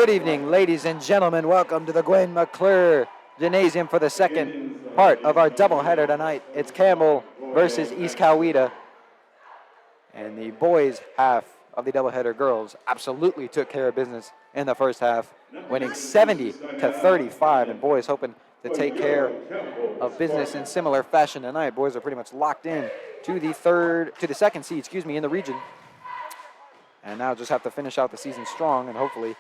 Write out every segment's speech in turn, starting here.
Good evening, ladies and gentlemen. Welcome to the Gwen McClure Gymnasium for the second part of our doubleheader tonight. It's Campbell versus East Coweta. And the boys half of the doubleheader girls absolutely took care of business in the first half, winning 70-35. And boys hoping to take care of business in similar fashion tonight. Boys are pretty much locked in to the second seed, in the region. And now just have to finish out the season strong and hopefully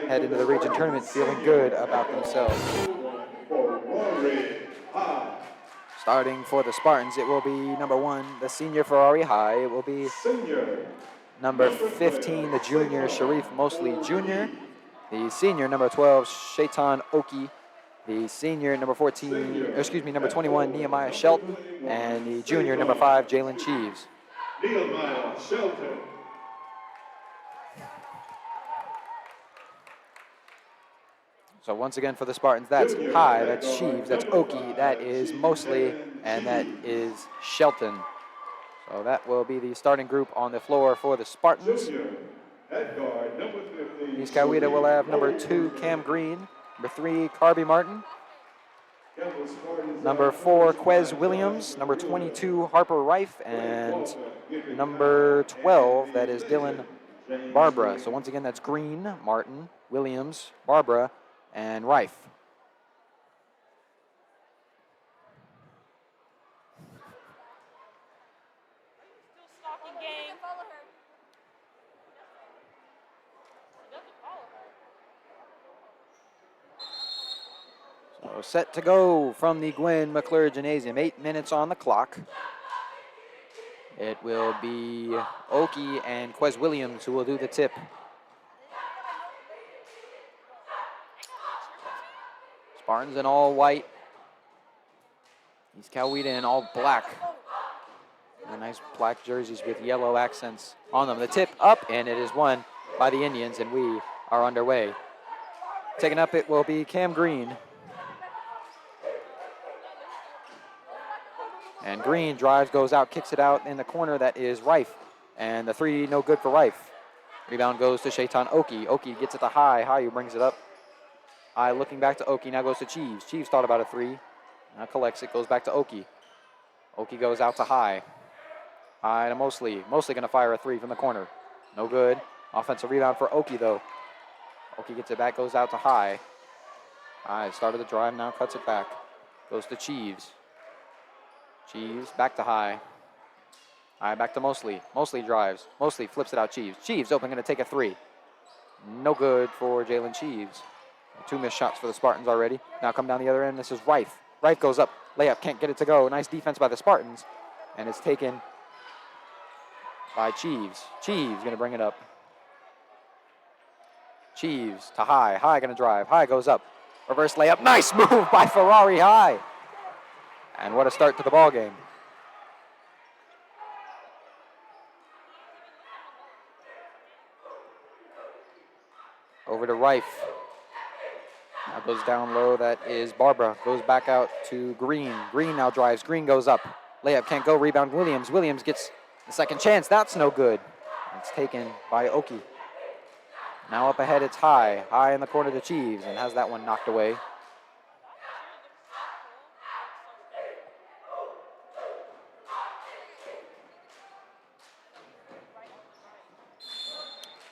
head into the region tournament feeling good about themselves. Starting for the Spartans, it will be number 1, the senior Ferrari High. It will be number 15, the junior Sharif Mosley Jr. The senior, number 12, Shaitan Oki. The senior, number 21, Nehemiah Shelton. And the junior, number 5, Jalen Cheeves. Nehemiah Shelton. So once again for the Spartans, that's High, that's Cheeves, that's Oki, that is Mosley, and that is Shelton. So that will be the starting group on the floor for the Spartans. East Coweta will have number 2, Cam Green, number 3, Carby Martin, number 4, Quez Williams, number 22, Harper Rife, and number 12, that is Dylan Barbara. So once again, that's Green, Martin, Williams, Barbara, and Rife. So set to go from the Gwen McClure Gymnasium. 8 minutes on the clock. It will be Oki and Quez Williams who will do the tip. Spartans in all white. East Coweta in all black. And nice black jerseys with yellow accents on them. The tip up, and it is won by the Indians, and we are underway. Taking up, it will be Cam Green. And Green drives, goes out, kicks it out in the corner. That is Rife. And the 3, no good for Rife. Rebound goes to Shaitan Oki. Oki gets it to High. High who brings it up. High looking back to Oki, now goes to Cheeves. Cheeves thought about a 3. Now collects it, goes back to Oki. Oki goes out to High. High to Mosley. Mosley going to fire a 3 from the corner. No good. Offensive rebound for Oki, though. Oki gets it back, goes out to High. High started the drive, now cuts it back. Goes to Cheeves. Cheeves back to High. High back to Mosley. Mosley drives. Mosley flips it out Cheeves. Cheeves open, going to take a 3. No good for Jalen Cheeves. 2 missed shots for the Spartans already. Now come down the other end. This is Rife. Rife goes up. Layup. Can't get it to go. Nice defense by the Spartans. And it's taken by Cheeves. Cheeves going to bring it up. Cheeves to High. High going to drive. High goes up. Reverse layup. Nice move by Ferrari High. And what a start to the ball game. Over to Rife. Now goes down low. That is Barbara. Goes back out to Green. Green now drives. Green goes up. Layup can't go. Rebound Williams. Williams gets the second chance. That's no good. It's taken by Oki. Now up ahead, it's High. High in the corner to Cheeves and has that one knocked away.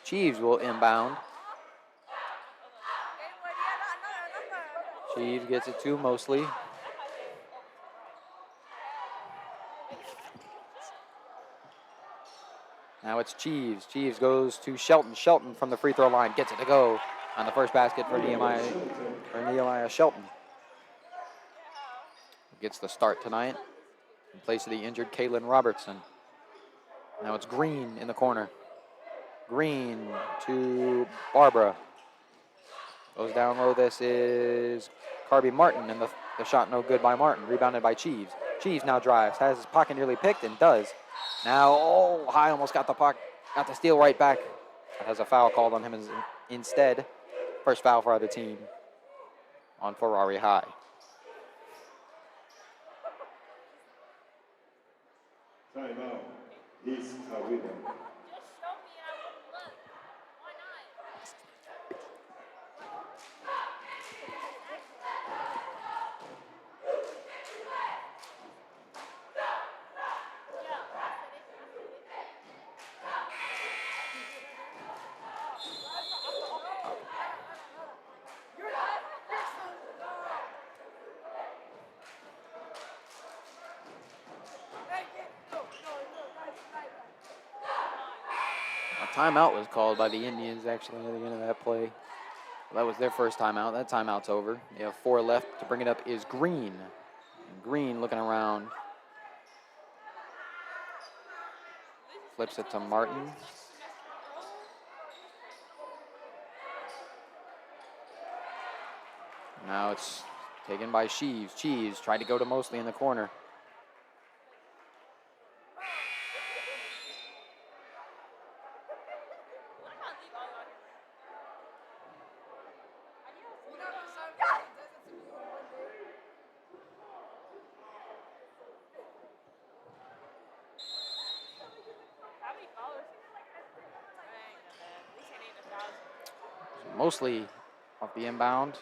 Cheeves will inbound. Cheeves gets it to Mosley. Now it's Cheeves. Cheeves goes to Shelton. Shelton from the free throw line gets it to go on the first basket for Nehemiah Shelton. Gets the start tonight in place of the injured Kaylin Robertson. Now it's Green in the corner. Green to Barbara. Goes down low. This is Carby Martin, and the shot no good by Martin. Rebounded by Cheeves. Cheeves now drives. Has his pocket nearly picked and does. Now, High almost got the steal right back. Has a foul called on him instead. First foul for either team on Ferrari High. Timeout. East Coweta. Timeout was called by the Indians actually at the end of that play. That was their first timeout. That timeout's over. They have 4 left. To bring it up is Green. And Green looking around. Flips it to Martin. Now it's taken by Sheaves. Sheaves tried to go to Mosley in the corner. Mosley off the inbound.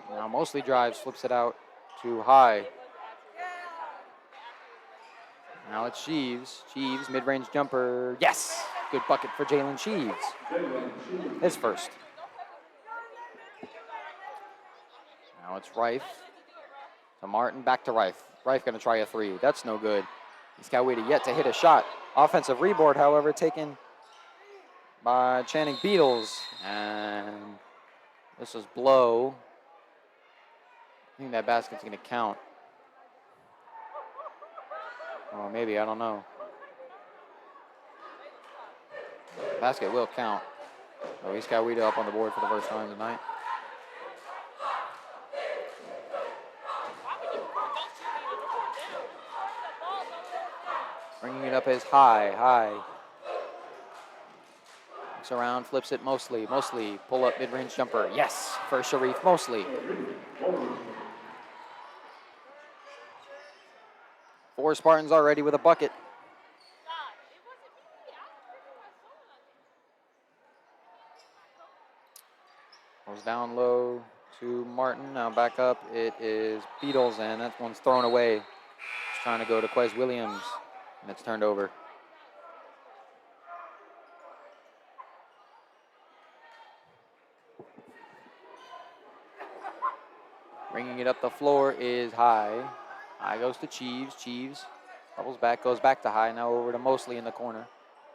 Now Mosley drives, flips it out to High. Now it's Sheaves. Sheaves, mid-range jumper. Yes! Good bucket for Jalen Sheaves. His first. Now it's Rife. To Martin, back to Rife. Rife gonna try a 3. That's no good. He's Coweta yet to hit a shot. Offensive rebound, however, taken by Channing Beatles. And this is blow. I think that basket's gonna count. Or maybe, I don't know. Basket will count. So he's Coweta up on the board for the first time tonight. Bringing it up is High. Looks around, flips it Mosley. Mosley, pull up mid-range jumper. Yes, for Sharif Mosley. 4 Spartans already with a bucket. Goes down low to Martin. Now back up. It is Beatles, and that one's thrown away. It's trying to go to Quez Williams, and it's turned over. Bringing it up the floor is High. High goes to Cheeves. Cheeves doubles back, goes back to High. Now over to Mosley in the corner.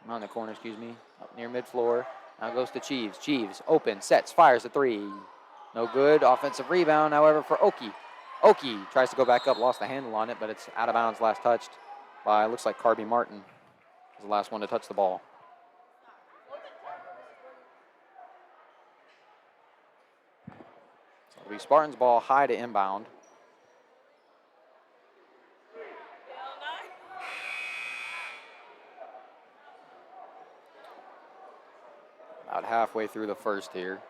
Not in the corner, excuse me. Up near mid-floor. Now goes to Cheeves. Cheeves open, sets, fires a 3. No good. Offensive rebound, however, for Oki. Oki tries to go back up, lost the handle on it, but it's out of bounds last touched by, looks like Carby Martin was the last one to touch the ball. So it'll be Spartans ball, High to inbound. About halfway through the first here.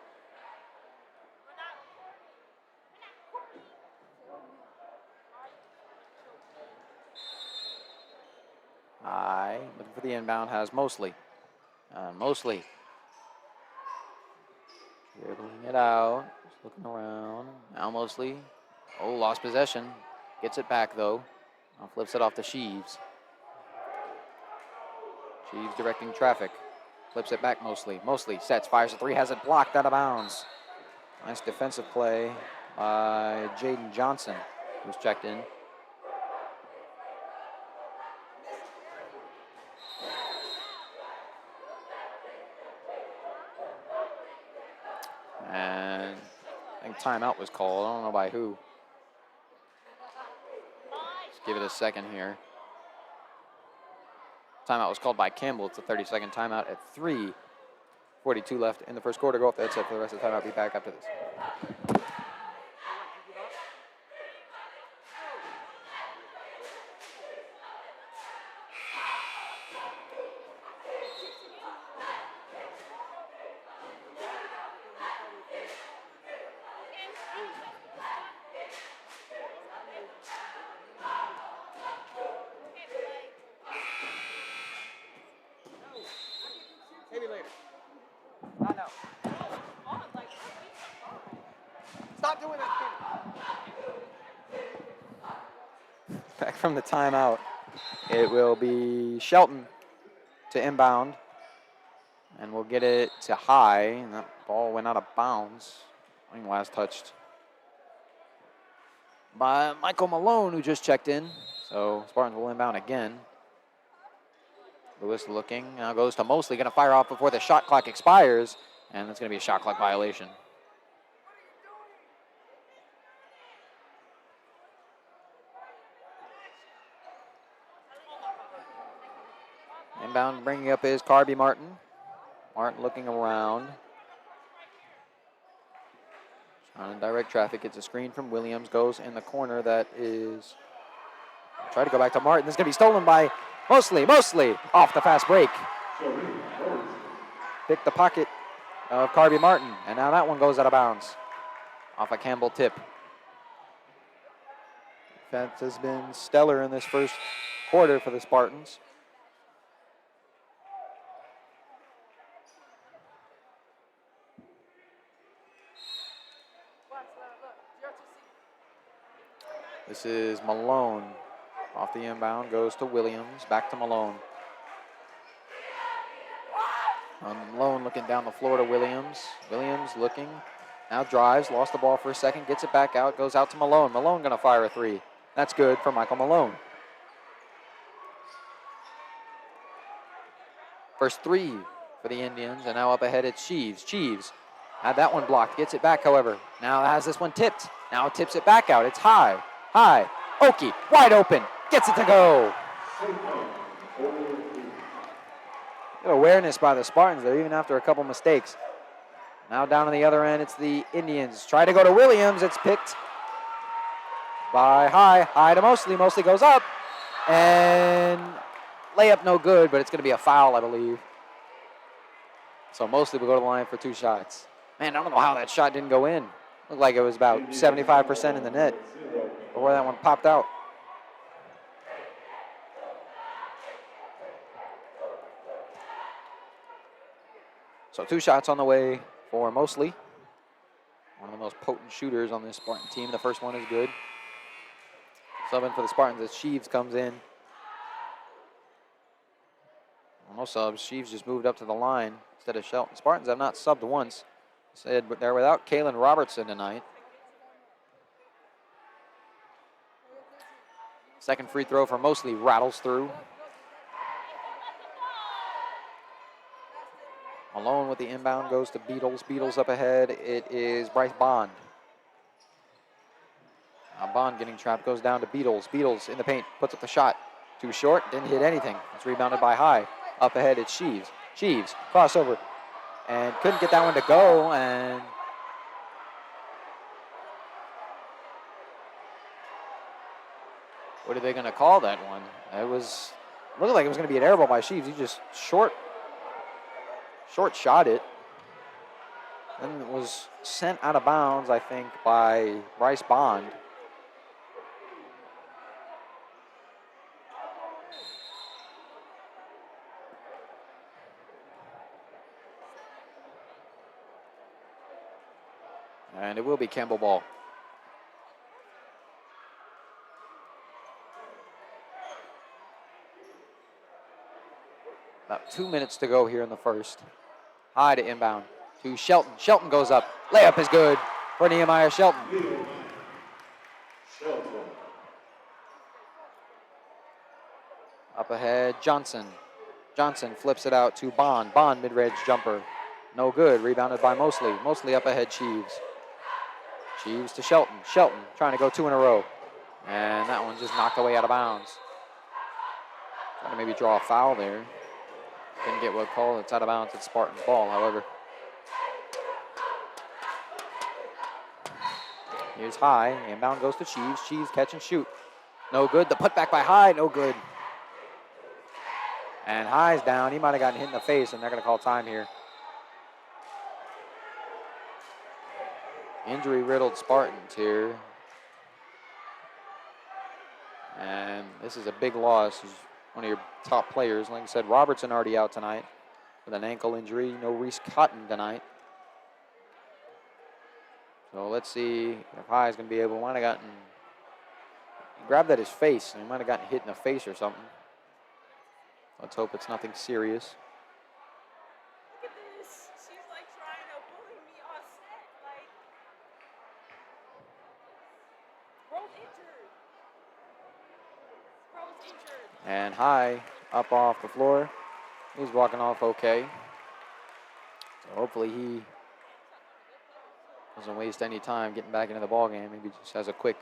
High, looking for the inbound, has Mosley. Mosley dribbling it out, just looking around. Now Mosley, lost possession. Gets it back though. Now flips it off to Sheaves. Sheaves directing traffic. Flips it back Mosley. Mosley sets, fires a 3, has it blocked out of bounds. Nice defensive play by Jaden Johnson, who's checked in. And I think timeout was called. I don't know by who. Just give it a second here. Timeout was called by Campbell. It's a 30-second timeout at 3:42 left in the first quarter. Go off the headset for the rest of the timeout. Be back after this. Maybe later. Not now. Stop doing that. Back from the timeout. It will be Shelton to inbound. And we'll get it to High. And that ball went out of bounds. I think last touched by Michael Malone, who just checked in. So Spartans will inbound again. Lewis looking, now goes to Mosley, going to fire off before the shot clock expires, and that's going to be a shot clock violation. Inbound bringing up is Carby Martin. Martin looking around. Trying to direct traffic, gets a screen from Williams, goes in the corner that is, try to go back to Martin. This is going to be stolen by Mosley. Mosley off the fast break. Pick the pocket of Carby Martin, and now that one goes out of bounds off a Campbell tip. Defense has been stellar in this first quarter for the Spartans. This is Malone. Off the inbound, goes to Williams, back to Malone. Malone looking down the floor to Williams. Williams looking, now drives, lost the ball for a second, gets it back out, goes out to Malone. Malone gonna fire a three. That's good for Michael Malone. First three for the Indians, and now up ahead it's Sheaves. Sheaves had that one blocked, gets it back, however. Now has this one tipped. Now tips it back out. It's high. Oki, wide open, gets it to go. Good awareness by the Spartans there, even after a couple mistakes. Now down on the other end, it's the Indians. Try to go to Williams. It's picked by High to Mosley. Mosley goes up, and layup no good, but it's going to be a foul, I believe. So Mosley will go to the line for two shots. Man, I don't know how that shot didn't go in. Looked like it was about 75% in the net before that one popped out. So two shots on the way for Mosley. One of the most potent shooters on this Spartan team. The first one is good. Subbing for the Spartans as Sheaves comes in. No subs. Sheaves just moved up to the line instead of Shelton. Spartans have not subbed once. Said they're without Kalen Robertson tonight. Second free throw for Mosley rattles through. Malone with the inbound goes to Beatles. Beatles up ahead. It is Bryce Bond. Now Bond getting trapped, goes down to Beatles. Beatles in the paint, puts up the shot. Too short, didn't hit anything. It's rebounded by High. Up ahead it's Sheaves. Sheaves, crossover. And couldn't get that one to go, and what are they gonna call that one? It looked like it was gonna be an air ball by Sheaves. He just short shot it. And it was sent out of bounds, I think, by Bryce Bond. And it will be Campbell ball. About 2 minutes to go here in the first. High to inbound to Shelton. Shelton goes up. Layup is good for Nehemiah Shelton. Up ahead, Johnson. Johnson flips it out to Bond. Bond mid-range jumper. No good. Rebounded by Mosley. Mosley up ahead, Sheaves. Sheaves to Shelton. Shelton trying to go two in a row. And that one just knocked away out of bounds. Trying to maybe draw a foul there. Didn't get what call. It's out of bounds. It's Spartan's ball, however. Here's High. Inbound goes to Sheaves. Sheaves catch and shoot. No good. The putback by High. No good. And High's down. He might have gotten hit in the face, and they're going to call time here. Injury-riddled Spartans here. And this is a big loss. He's one of your top players. Like I said, Robertson already out tonight with an ankle injury. No Reese Cotton tonight. So let's see if High's going to be able to. Might have gotten, he grabbed at his face, and he might have gotten hit in the face or something. Let's hope it's nothing serious. Look at this. She's like trying to bully me on set. Like, bro's injured. Bro's injured. And High up off the floor. He's walking off okay. So hopefully he doesn't waste any time getting back into the ball game. Maybe just has a quick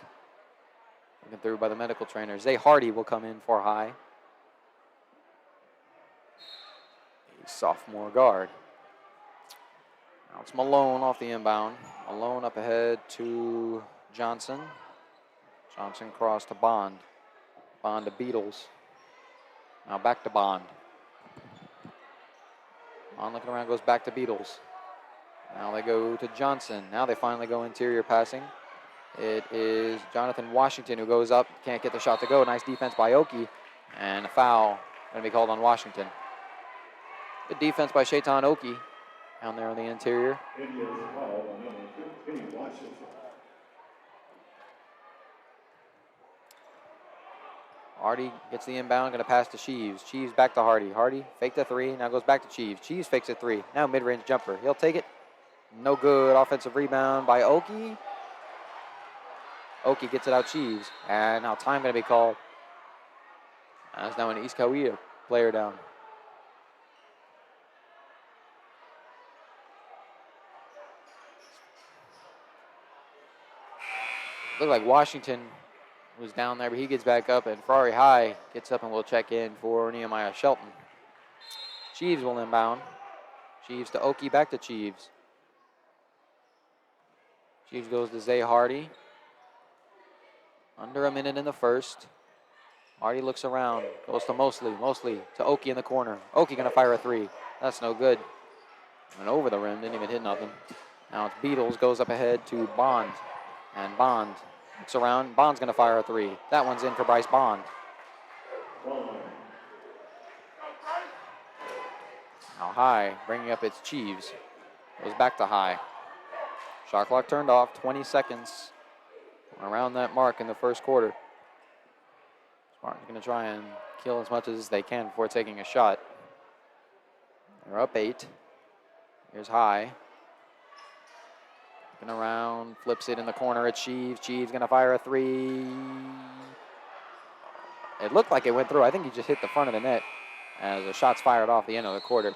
looking through by the medical trainer. Zay Hardy will come in for high. A sophomore guard. Now it's Malone off the inbound. Malone up ahead to Johnson. Johnson cross to Bond. Bond to Beatles. Now back to Bond. Bond looking around, goes back to Beatles. Now they go to Johnson. Now they finally go interior passing. It is Jonathan Washington who goes up, can't get the shot to go. Nice defense by Oki, and a foul going to be called on Washington. Good defense by Shaitan Oki down there on the interior. Indians foul on number 15, Washington. Hardy gets the inbound, going to pass to Cheeves. Cheeves back to Hardy. Hardy faked a three, now goes back to Cheeves. Cheeves fakes a three, now mid-range jumper. He'll take it. No good. Offensive rebound by Oki. Oki gets it out Cheeves, and now time going to be called. That's now an East Coweta player down. Looked like Washington was down there, but he gets back up, and Ferrari High gets up and will check in for Nehemiah Shelton. Cheeves will inbound. Cheeves to Oki, back to Cheeves. Cheeves goes to Zay Hardy. Under a minute in the first. Hardy looks around, goes to Mosley. Mosley to Oki in the corner. Oki gonna fire a three. That's no good. Went over the rim, didn't even hit nothing. Now it's Beatles, goes up ahead to Bond. And Bond looks around. Bond's gonna fire a three. That one's in for Bryce Bond. Now High, bringing up its Cheeves. Goes back to High. Shot clock turned off, 20 seconds. Around that mark in the first quarter. Spartans going to try and kill as much as they can before taking a shot. They're up 8. Here's High. Looking around, flips it in the corner at Cheeves. Cheeves going to fire a three. It looked like it went through. I think he just hit the front of the net as the shots fired off the end of the quarter.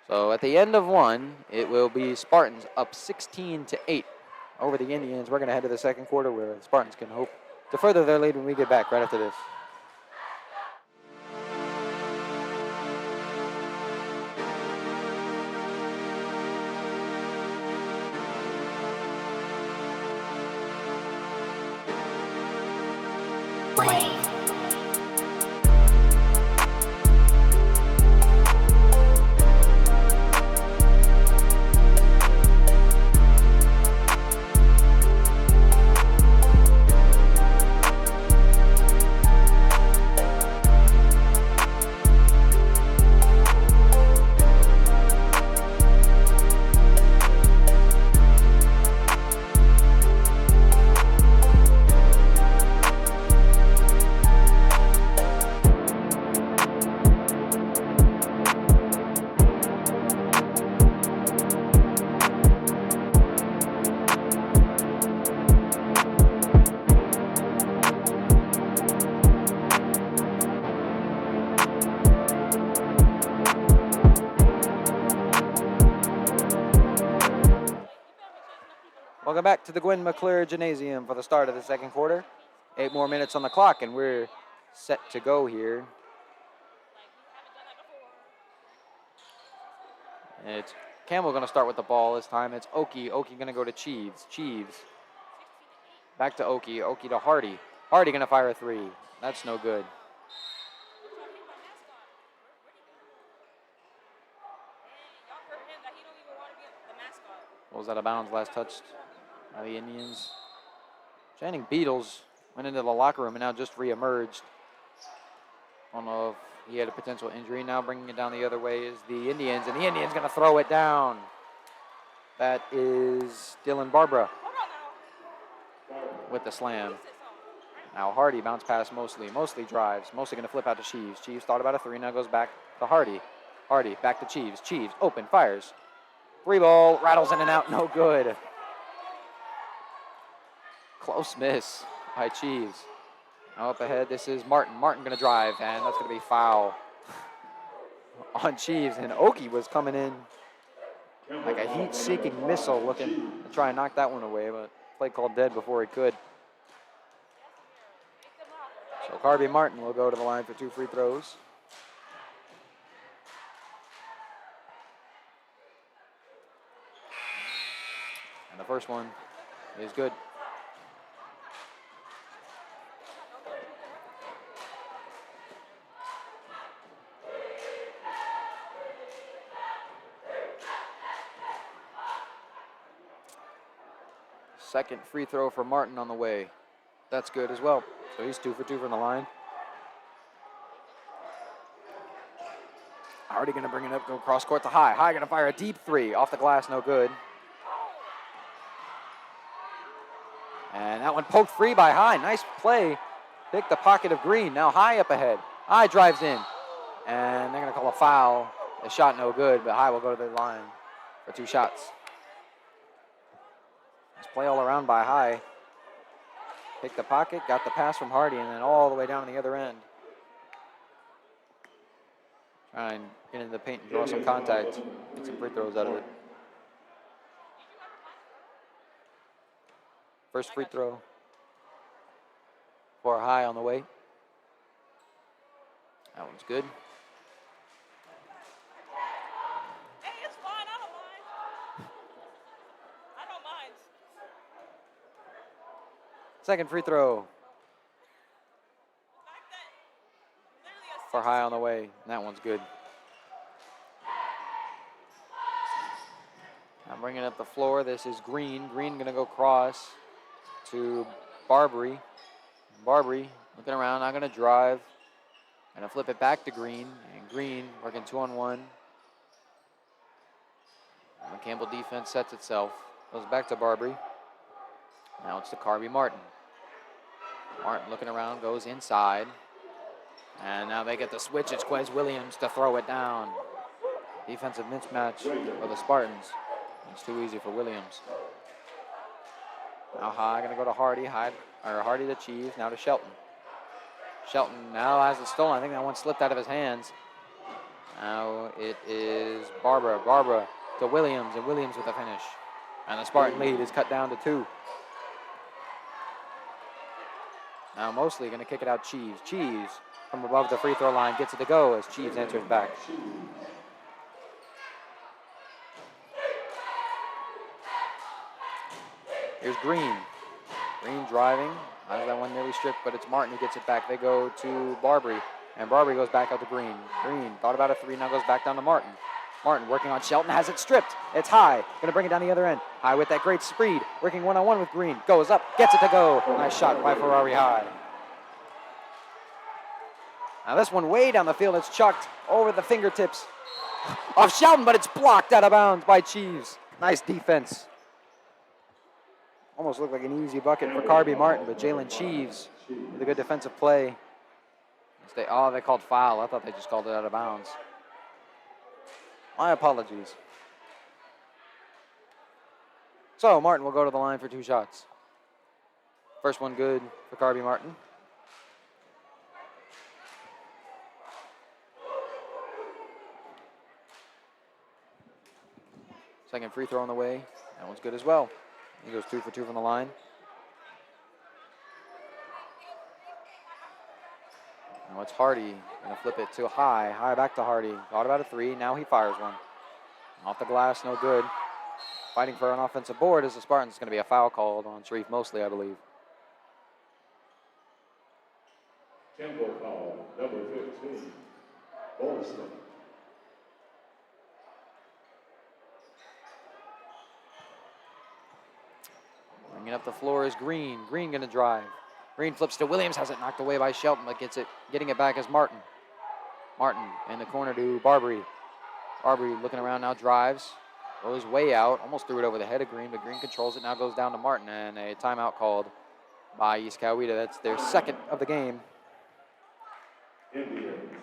So at the end of one, it will be Spartans up 16-8 over the Indians. We're going to head to the second quarter where the Spartans can hope to further their lead when we get back right after this. Welcome back to the Gwen McClure Gymnasium for the start of the second quarter. 8 more minutes on the clock, and we're set to go here. It's Campbell going to start with the ball this time. It's Oki. Oki going to go to Cheeves. Cheeves. Back to Oki. Oki to Hardy. Hardy going to fire a three. That's no good. Was out of bounds last touched by the Indians. Channing Beatles went into the locker room and now just reemerged. I don't know if he had a potential injury. Now bringing it down the other way is the Indians, and the Indians going to throw it down. That is Dylan Barbara with the slam. Now Hardy bounce past Mosley. Mosley drives. Mosley going to flip out to Cheeves. Cheeves thought about a three, now goes back to Hardy. Hardy back to Cheeves. Cheeves open, fires. Three ball, rattles in and out, no good. Close miss by Cheeves. Now up ahead, this is Martin. Martin going to drive, and that's going to be foul on Cheeves, and Oki was coming in like a heat-seeking missile looking to try and knock that one away, but play called dead before he could. So Carby Martin will go to the line for 2 free throws. And the first one is good. Second free throw for Martin on the way. That's good as well. So he's 2 for 2 from the line. Already going to bring it up, go cross court to High. High going to fire a deep 3 off the glass, no good. And that one poked free by High. Nice play. Pick the pocket of Green. Now High up ahead. High drives in. And they're going to call a foul. The shot no good, but High will go to the line for 2 shots. Nice play all around by High. Picked the pocket, got the pass from Hardy, and then all the way down to the other end. Try and get into the paint and draw some contact. Get some free throws out of it. First free throw for High on the way. That one's good. Hey, it's fine. I don't mind. I don't mind. Second free throw The fact that literally a for High on the way. And that one's good. I'm bringing up the floor. This is Green. Green going to go cross to Barbary. Barbary looking around, not going to drive. Going to flip it back to Green. And Green working 2-on-1. And the Campbell defense sets itself. Goes back to Barbary. Now it's to Carby Martin. Martin looking around, goes inside. And now they get the switch. It's Quez Williams to throw it down. Defensive mismatch for the Spartans. It's too easy for Williams. Now High going to go to Hardy. Hardy to Cheeves. Now to Shelton. Shelton now has it stolen. I think that one slipped out of his hands. Now it is Barbara. Barbara to Williams, and Williams with the finish. And the Spartan lead is cut down to 2. Now Mosley going to kick it out Cheeves. Cheeves from above the free throw line gets it to go as Cheeves answers back. Here's Green. Green driving. Has that one nearly stripped, but it's Martin who gets it back. They go to Barbary, and Barbary goes back out to Green. Green thought about a 3, now goes back down to Martin. Martin working on Shelton, has it stripped. It's High, going to bring it down the other end. High with that great speed, working 1-on-1 with Green. Goes up, gets it to go. Nice shot by Ferrari High. Now this one way down the field, it's chucked over the fingertips of Shelton, but it's blocked out of bounds by Cheeves. Nice defense. Almost looked like an easy bucket for Carby Martin, but Jalen Cheeves with a good defensive play. They called foul. I thought they just called it out of bounds. My apologies. So Martin will go to the line for 2 shots. First one good for Carby Martin. Second free throw on the way. That one's good as well. He goes 2 for 2 from the line. Now it's Hardy. Going to flip it to High. High back to Hardy. Thought about a 3. Now he fires one. Off the glass, no good. Fighting for an offensive board as the Spartans. Going to be a foul called on Sharif Mosley, I believe. Tempo foul, number 15, Bolston. Bringing up the floor is Green. Green going to drive. Green flips to Williams, has it knocked away by Shelton, but getting it back is Martin. Martin in the corner to Barbary. Barbary looking around now, drives. Goes way out, almost threw it over the head of Green, but Green controls it, now goes down to Martin, and a timeout called by East Coweta. That's their second of the game. Indians.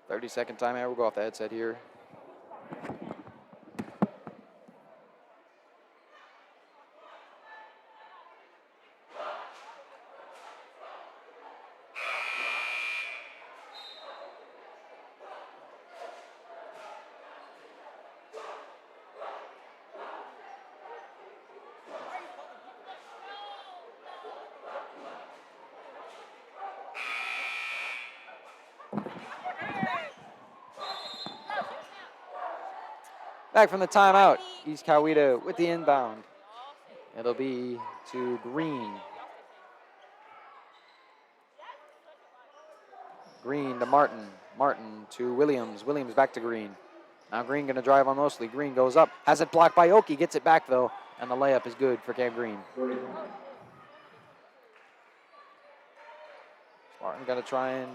30-second timeout. We'll go off the headset here. Back from the timeout. East Coweta with the inbound. It'll be to Green. Green to Martin. Martin to Williams. Williams back to Green. Now Green going to drive on Mosley. Green goes up. Has it blocked by Oki. Gets it back, though. And the layup is good for Cam Green. Spartan got to try and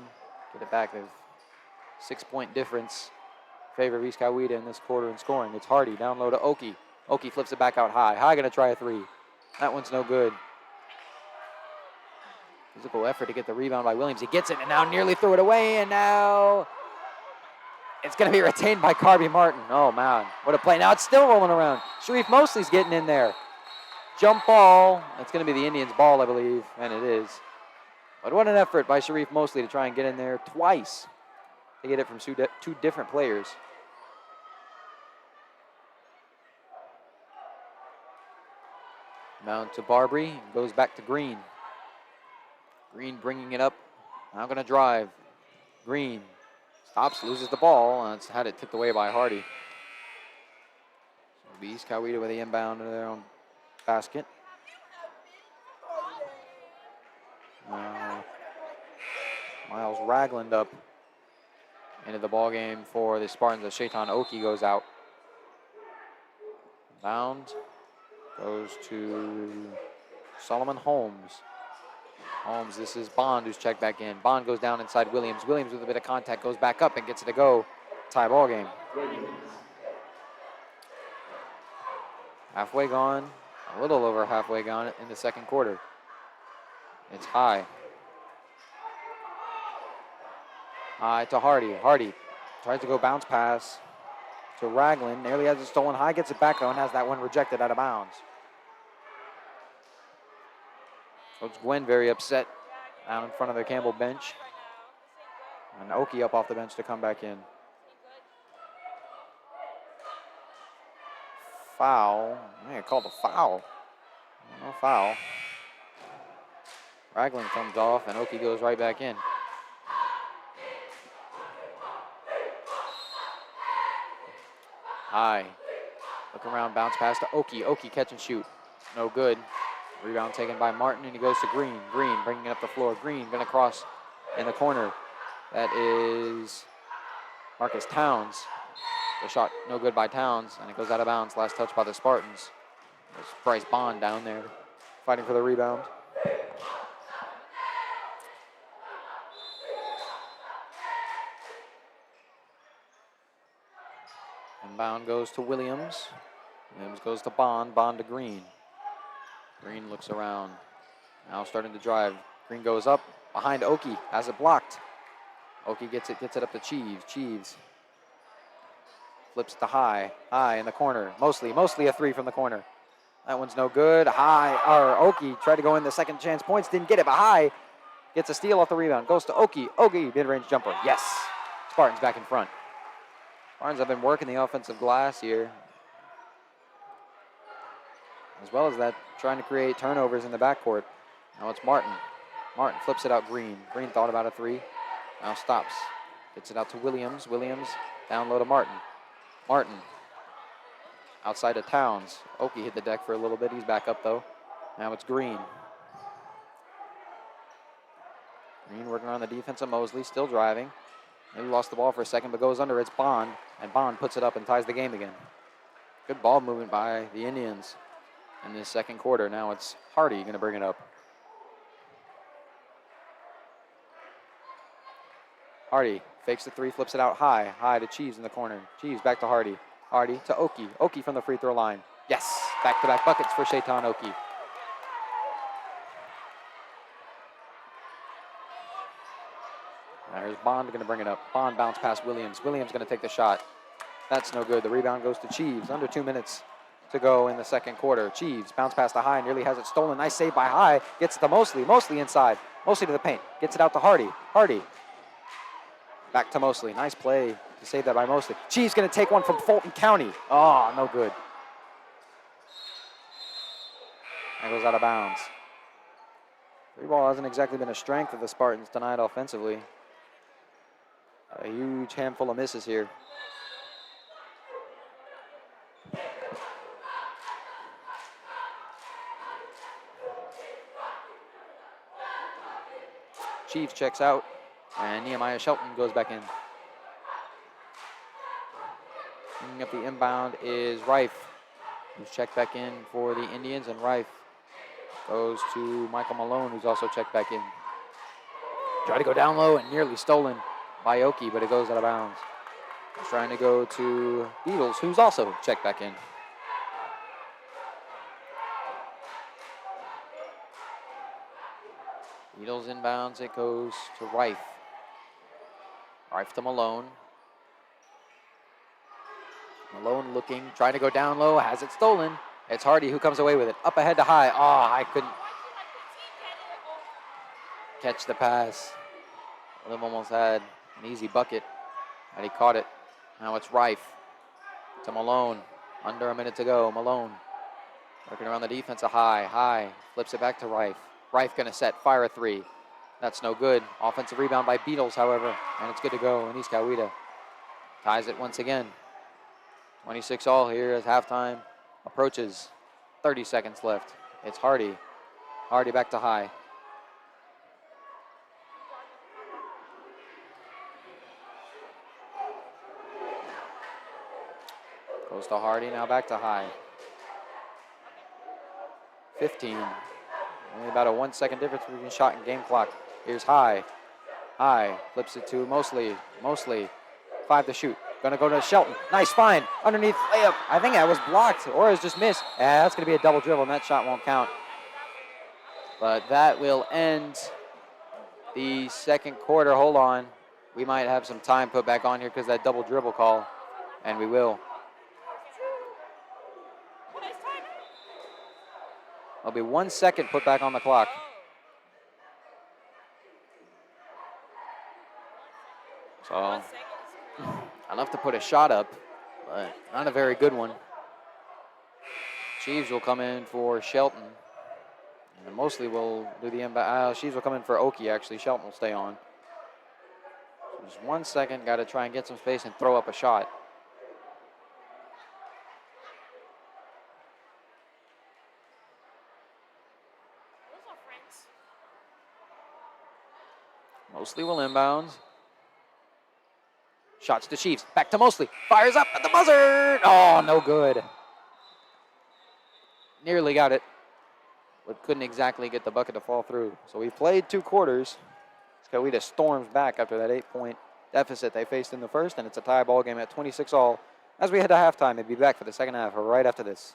get it back. There's 6-point difference. Favor of East Coweta in this quarter in scoring. It's Hardy down low to Oki. Oki flips it back out high. High going to try a three. That one's no good. Physical effort to get the rebound by Williams. He gets it and now nearly threw it away, and now it's going to be retained by Carby Martin. Oh, man. What a play. Now it's still rolling around. Sharif Mosley's getting in there. Jump ball. It's going to be the Indians' ball, I believe, and it is. But what an effort by Sharif Mosley to try and get in there twice to get it from two different players. Now to Barbary. Goes back to Green. Green bringing it up. Now going to drive. Green stops, loses the ball, and it's had it tipped away by Hardy. So it'll be East Coweta with the inbound in their own basket. Miles Ragland up into the ball game for the Spartans as Shaitan Oki goes out. Bound goes to Solomon Holmes. Holmes, this is Bond who's checked back in. Bond goes down inside Williams. Williams with a bit of contact goes back up and gets it to go. Tie ball game. Halfway gone, a little over halfway gone in the second quarter. It's high. High to Hardy. Hardy tries to go bounce pass to Ragland. Nearly has it stolen. High gets it back though and has that one rejected out of bounds. Coach Gwen very upset down in front of the Campbell bench. And Oki up off the bench to come back in. Foul. Man, called a foul. No foul. Ragland comes off and Oki goes right back in. High. Look around, bounce pass to Oki. Oki catch and shoot. No good. Rebound taken by Martin, and he goes to Green. Green bringing it up the floor. Green going to cross in the corner. That is Marcus Towns. The shot no good by Towns, and it goes out of bounds. Last touch by the Spartans. There's Bryce Bond down there fighting for the rebound. Inbound goes to Williams. Williams goes to Bond. Bond to Green. Green looks around. Now starting to drive. Green goes up behind Oki. Has it blocked. Oki gets it up to Cheeves. Cheeves flips to High. High in the corner. Mostly a three from the corner. That one's no good. Oki tried to go in the second chance points. Didn't get it, but High gets a steal off the rebound. Goes to Oki. Oki, mid-range jumper. Yes. Spartans back in front. Spartans have been working the offensive glass here. As well as that, trying to create turnovers in the backcourt. Now it's Martin. Martin flips it out Green. Green thought about a three. Now stops. Gets it out to Williams. Williams down low to Martin. Martin outside of Towns. Oki hit the deck for a little bit. He's back up though. Now it's Green. Green working on the defense of Mosley. Still driving. Maybe lost the ball for a second, but goes under. It's Bond. And Bond puts it up and ties the game again. Good ball movement by the Indians in this second quarter. Now it's Hardy going to bring it up. Hardy fakes the three, flips it out high. High to Cheeves in the corner. Cheeves back to Hardy. Hardy to Oki. Oki from the free throw line. Yes, back-to-back buckets for Shaitan Oki. Now here's Bond going to bring it up. Bond bounce past Williams. Williams going to take the shot. That's no good. The rebound goes to Cheeves. Under 2 minutes to go in the second quarter. Cheeves bounce past the High, nearly has it stolen. Nice save by High. Gets it to Mosley. Mosley inside. Mosley to the paint. Gets it out to Hardy. Hardy. Back to Mosley. Nice play to save that by Mosley. Cheeves going to take one from Fulton County. Oh, no good. That goes out of bounds. Three ball hasn't exactly been a strength of the Spartans tonight offensively. A huge handful of misses here. Chiefs checks out, and Nehemiah Shelton goes back in. Bringing up the inbound is Rife, who's checked back in for the Indians, and Rife goes to Michael Malone, who's also checked back in. Try to go down low and nearly stolen by Oki, but it goes out of bounds. He's trying to go to Beatles, who's also checked back in. Beatles inbounds, it goes to Rife. Rife to Malone. Malone looking, trying to go down low, has it stolen. It's Hardy who comes away with it. Up ahead to High. Oh, I couldn't catch the pass. Lim almost had an easy bucket, and he caught it. Now it's Rife to Malone. Under a minute to go. Malone working around the defense of High. High flips it back to Rife. Rife gonna set, fire a three. That's no good. Offensive rebound by Beatles, however, and it's good to go. And East Coweta ties it once again. 26 all here as halftime approaches. 30 seconds left. It's Hardy. Hardy back to High. Goes to Hardy, now back to High. 15. Only about a 1 second difference between shot and game clock. Here's High. High flips it to Mosley. Mosley, 5 to shoot. Gonna go to Shelton. Nice find. Underneath layup. I think that was blocked or is just missed. Yeah, that's gonna be a double dribble and that shot won't count. But that will end the second quarter. Hold on. We might have some time put back on here because that double dribble call. And we will. There'll be 1 second put back on the clock. So enough to put a shot up, but not a very good one. Sheaves will come in for Shelton. And Mosley will do the inbound. Sheaves will come in for Oki, actually. Shelton will stay on. So just 1 second. Got to try and get some space and throw up a shot. Mosley will inbound. Shots to Chiefs. Back to Mosley. Fires up at the buzzer. Oh, no good. Nearly got it, but couldn't exactly get the bucket to fall through. So we've played 2 quarters. Coweta storms back after that 8-point deficit they faced in the first, and it's a tie ball game at 26 all. As we head to halftime, they'll be back for the second half right after this.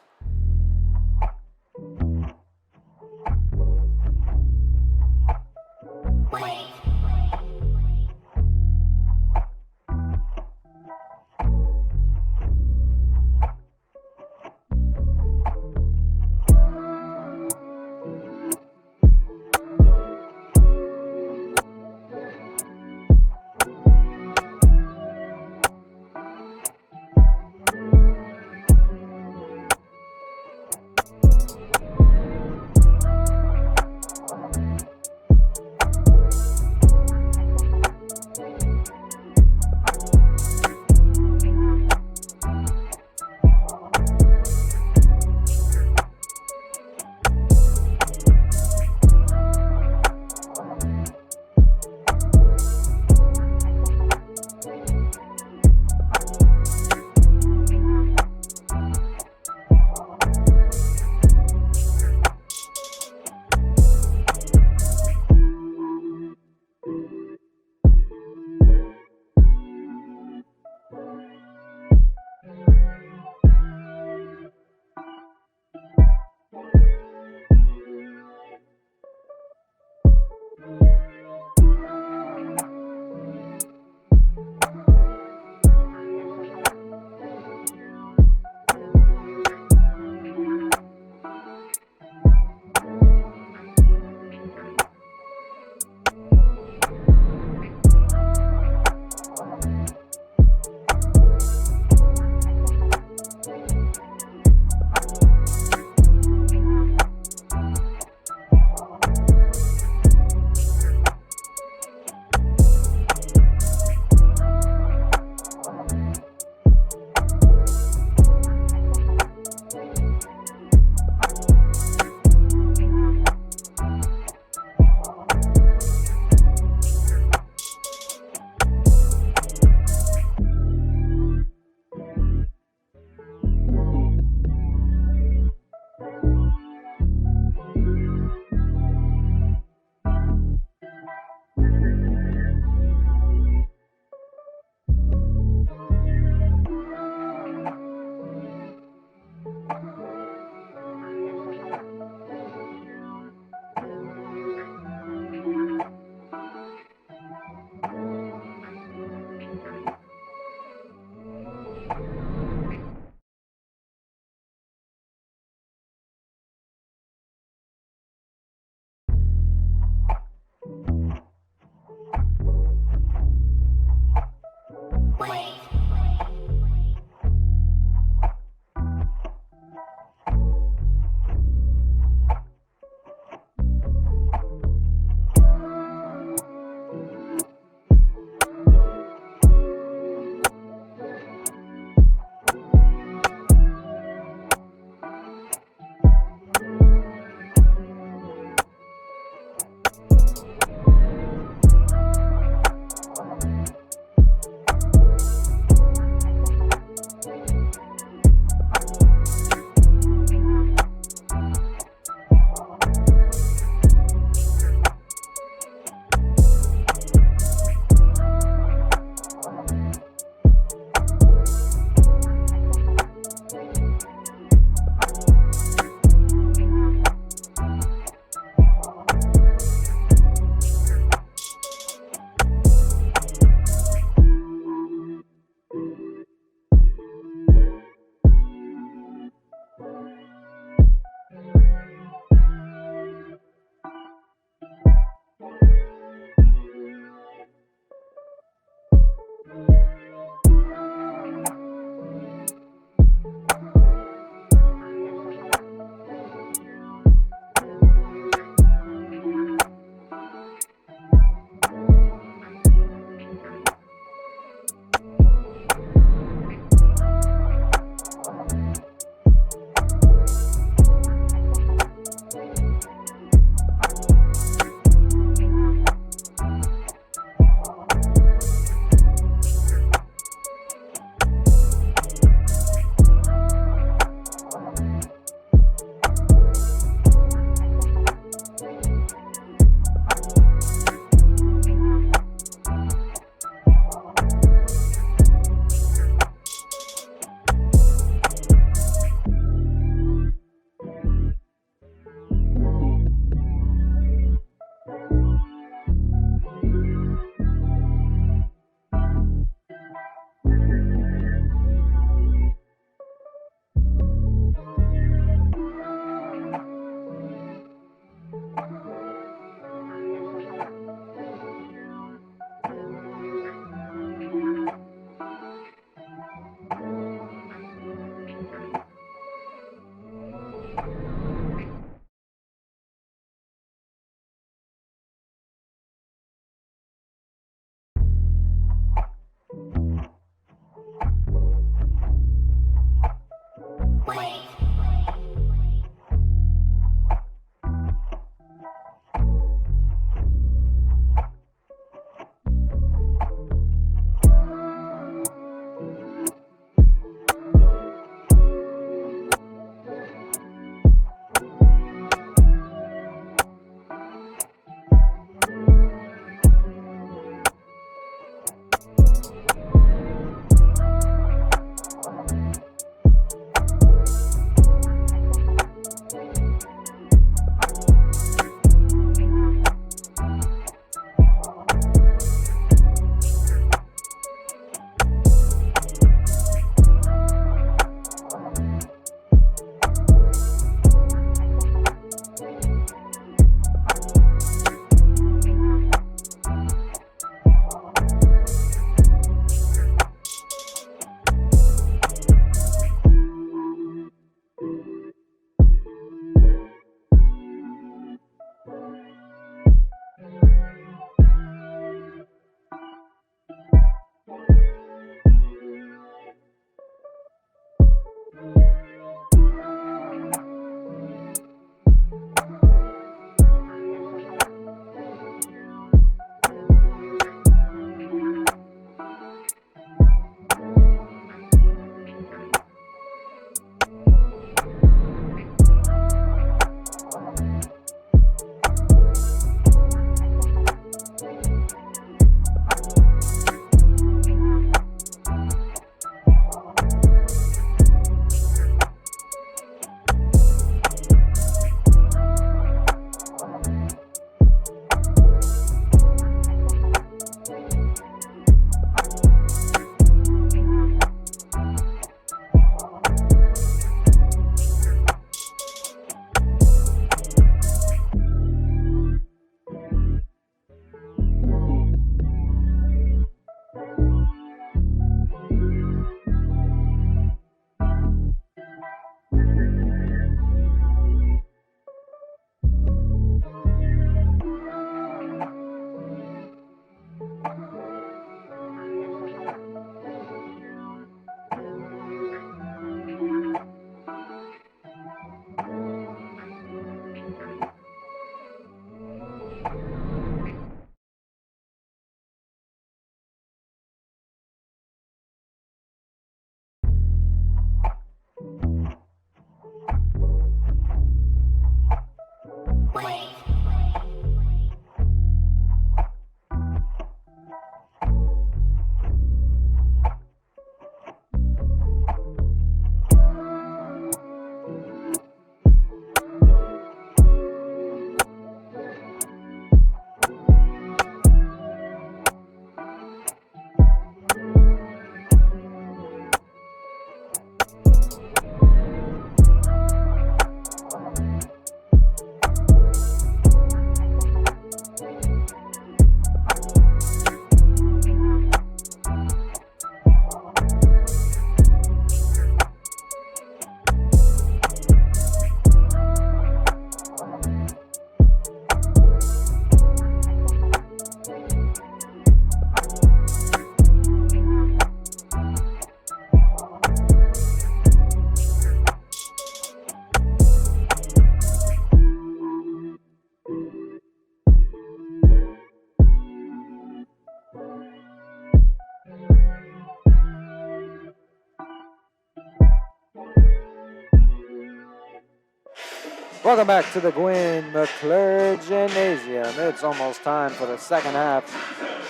Welcome back to the Gwynn McClure Gymnasium. It's almost time for the second half.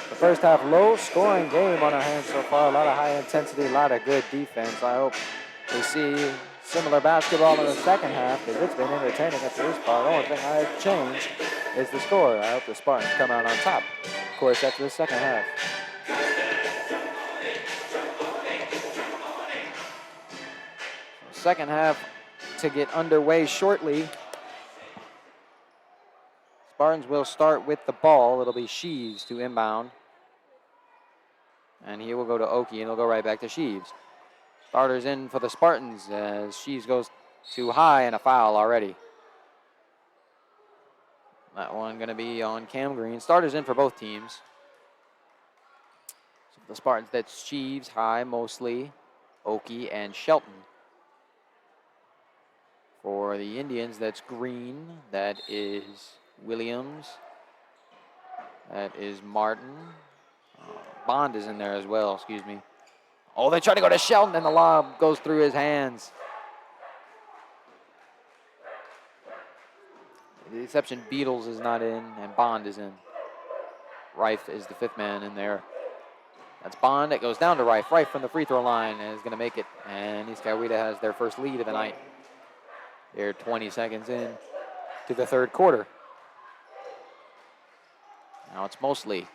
The first half, low-scoring game on our hands so far. A lot of high intensity, a lot of good defense. I hope we see similar basketball in the second half because it's been entertaining up to this part. The only thing I've changed is the score. I hope the Spartans come out on top. Of course, after the second half. Second half to get underway shortly. Spartans will start with the ball. It'll be Sheaves to inbound. And he will go to Oki, and he'll go right back to Sheaves. Starters in for the Spartans as Sheaves goes too high and a foul already. That one going to be on Cam Green. Starters in for both teams. So for the Spartans, that's Sheaves, High, Mosley, Oki, and Shelton. For the Indians, that's Green. That is Williams. That is Martin. Bond is in there as well, excuse me. Oh, they try to go to Shelton, and the lob goes through his hands. The exception, Beatles is not in, and Bond is in. Rife is the fifth man in there. That's Bond. It goes down to Rife. Rife from the free throw line is going to make it, and East Coweta has their first lead of the night. They're 20 seconds in to the third quarter. Now it's Mosley.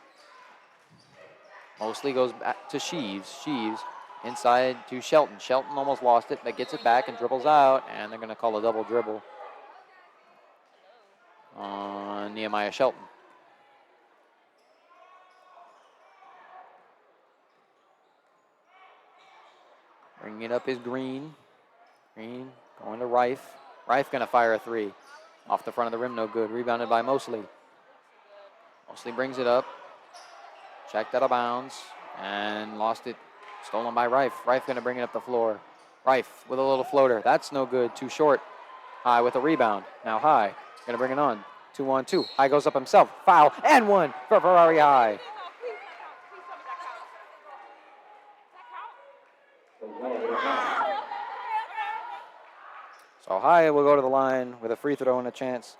Mosley goes back to Sheaves. Sheaves inside to Shelton. Shelton almost lost it, but gets it back and dribbles out, and they're going to call a double dribble on Nehemiah Shelton. Bringing it up is Green. Green going to Rife. Rife going to fire a three. Off the front of the rim, no good. Rebounded by Mosley. Mosley brings it up. Checked out of bounds and lost it. Stolen by Rife. Rife going to bring it up the floor. Rife with a little floater. That's no good. Too short. High with a rebound. Now High going to bring it on. 2-on-2. High goes up himself. Foul and one for Ferrari High. So High will go to the line with a free throw and a chance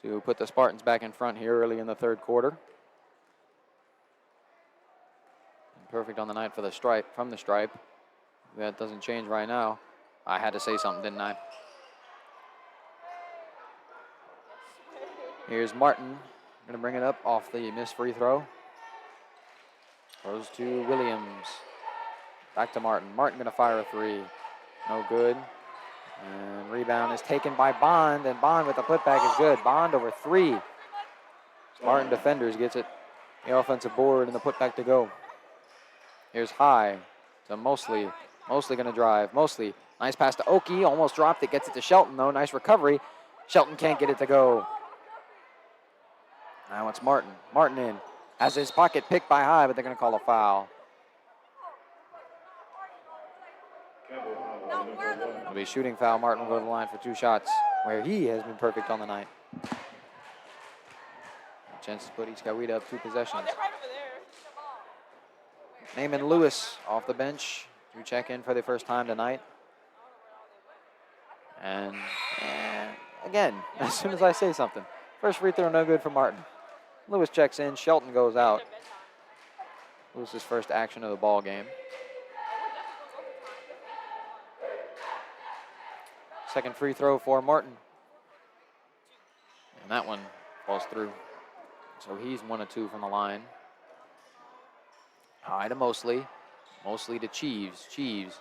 to put the Spartans back in front here early in the third quarter. And perfect on the night for the stripe, from the stripe. That doesn't change right now. I had to say something, didn't I? Here's Martin. Going to bring it up off the missed free throw. Goes to Williams. Back to Martin. Martin going to fire a three. No good. And rebound is taken by Bond, and Bond with the putback is good. Bond over three. Spartan defenders gets it. The offensive board and the putback to go. Here's High to Mosley. Mosley going to drive. Mosley, nice pass to Oki. Almost dropped it. Gets it to Shelton, though. Nice recovery. Shelton can't get it to go. Now it's Martin. Martin in. Has his pocket picked by High, but they're going to call a foul. It'll be shooting foul. Martin will go to the line for two shots, where he has been perfect on the night. A chance to put East Coweta up 2 possessions. Naaman Lewis off the bench to check in for the first time tonight. And again, as soon as I say something, first free throw no good for Martin. Lewis checks in. Shelton goes out. Lewis's first action of the ball game. Second free throw for Martin. And that one falls through. So he's 1 of 2 from the line. High to Mosley. Mosley to Cheeves. Cheeves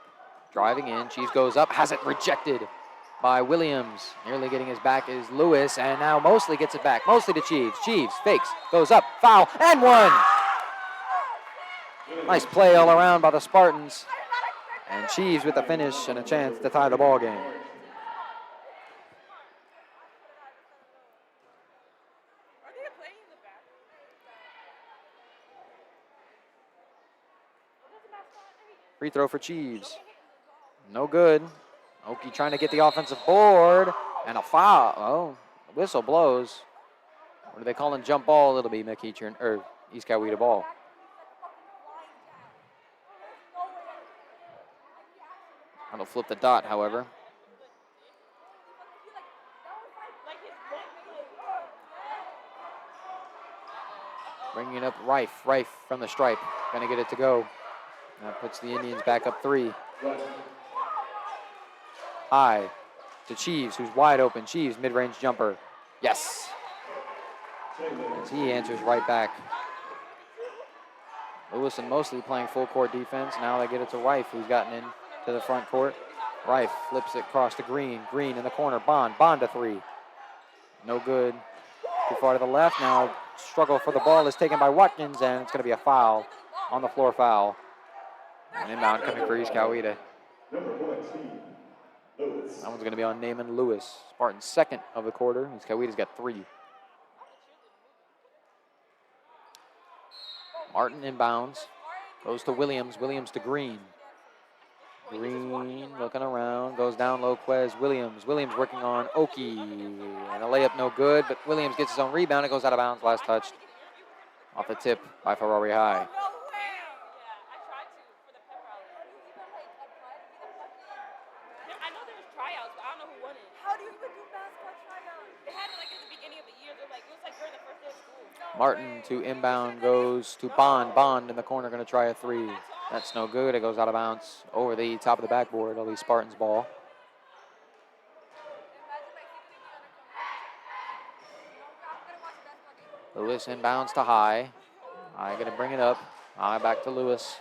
driving in. Cheeves goes up. Has it rejected by Williams. Nearly getting his back is Lewis. And now Mosley gets it back. Mosley to Cheeves. Cheeves fakes. Goes up. Foul. And one. Nice play all around by the Spartans. And Cheeves with the finish and a chance to tie the ball game. Free throw for Cheeves. No good. Oki trying to get the offensive board. And a foul. Oh, the whistle blows. What are they calling jump ball? It'll be McEachern, or East Coweta ball. That'll flip the dot, however. Bringing up Rife. Rife from the stripe. Gonna get it to go. That puts the Indians back up 3. High to Cheeves, who's wide open. Cheeves, mid-range jumper. Yes. As he answers right back. Lewis and Mosley playing full court defense. Now they get it to Rife, who's gotten in to the front court. Rife flips it across to Green. Green in the corner. Bond. Bond to 3. No good. Too far to the left. Now struggle for the ball is taken by Watkins, and it's going to be a foul. On the floor foul. And inbound coming for East Coweta. Number 14, Lewis. That one's going to be on Naaman Lewis. Spartan's second of the quarter. East Coweta's got 3. Martin inbounds. Goes to Williams. Williams to Green. Green looking around. Goes down low. Quez. Williams. Williams working on Oki. And a layup no good, but Williams gets his own rebound. It goes out of bounds. Last touched. Off the tip by Ferrari High. I know there was tryouts, but I don't know who won it. How do you even do basketball tryouts? They had it like at the beginning of the year. They're like, it was like during the first day of school. Martin to inbound goes to Bond. Bond in the corner going to try a 3. That's no good. It goes out of bounds over the top of the backboard. It'll be Spartans ball. Lewis inbounds to High. High going to bring it up. High back to Lewis.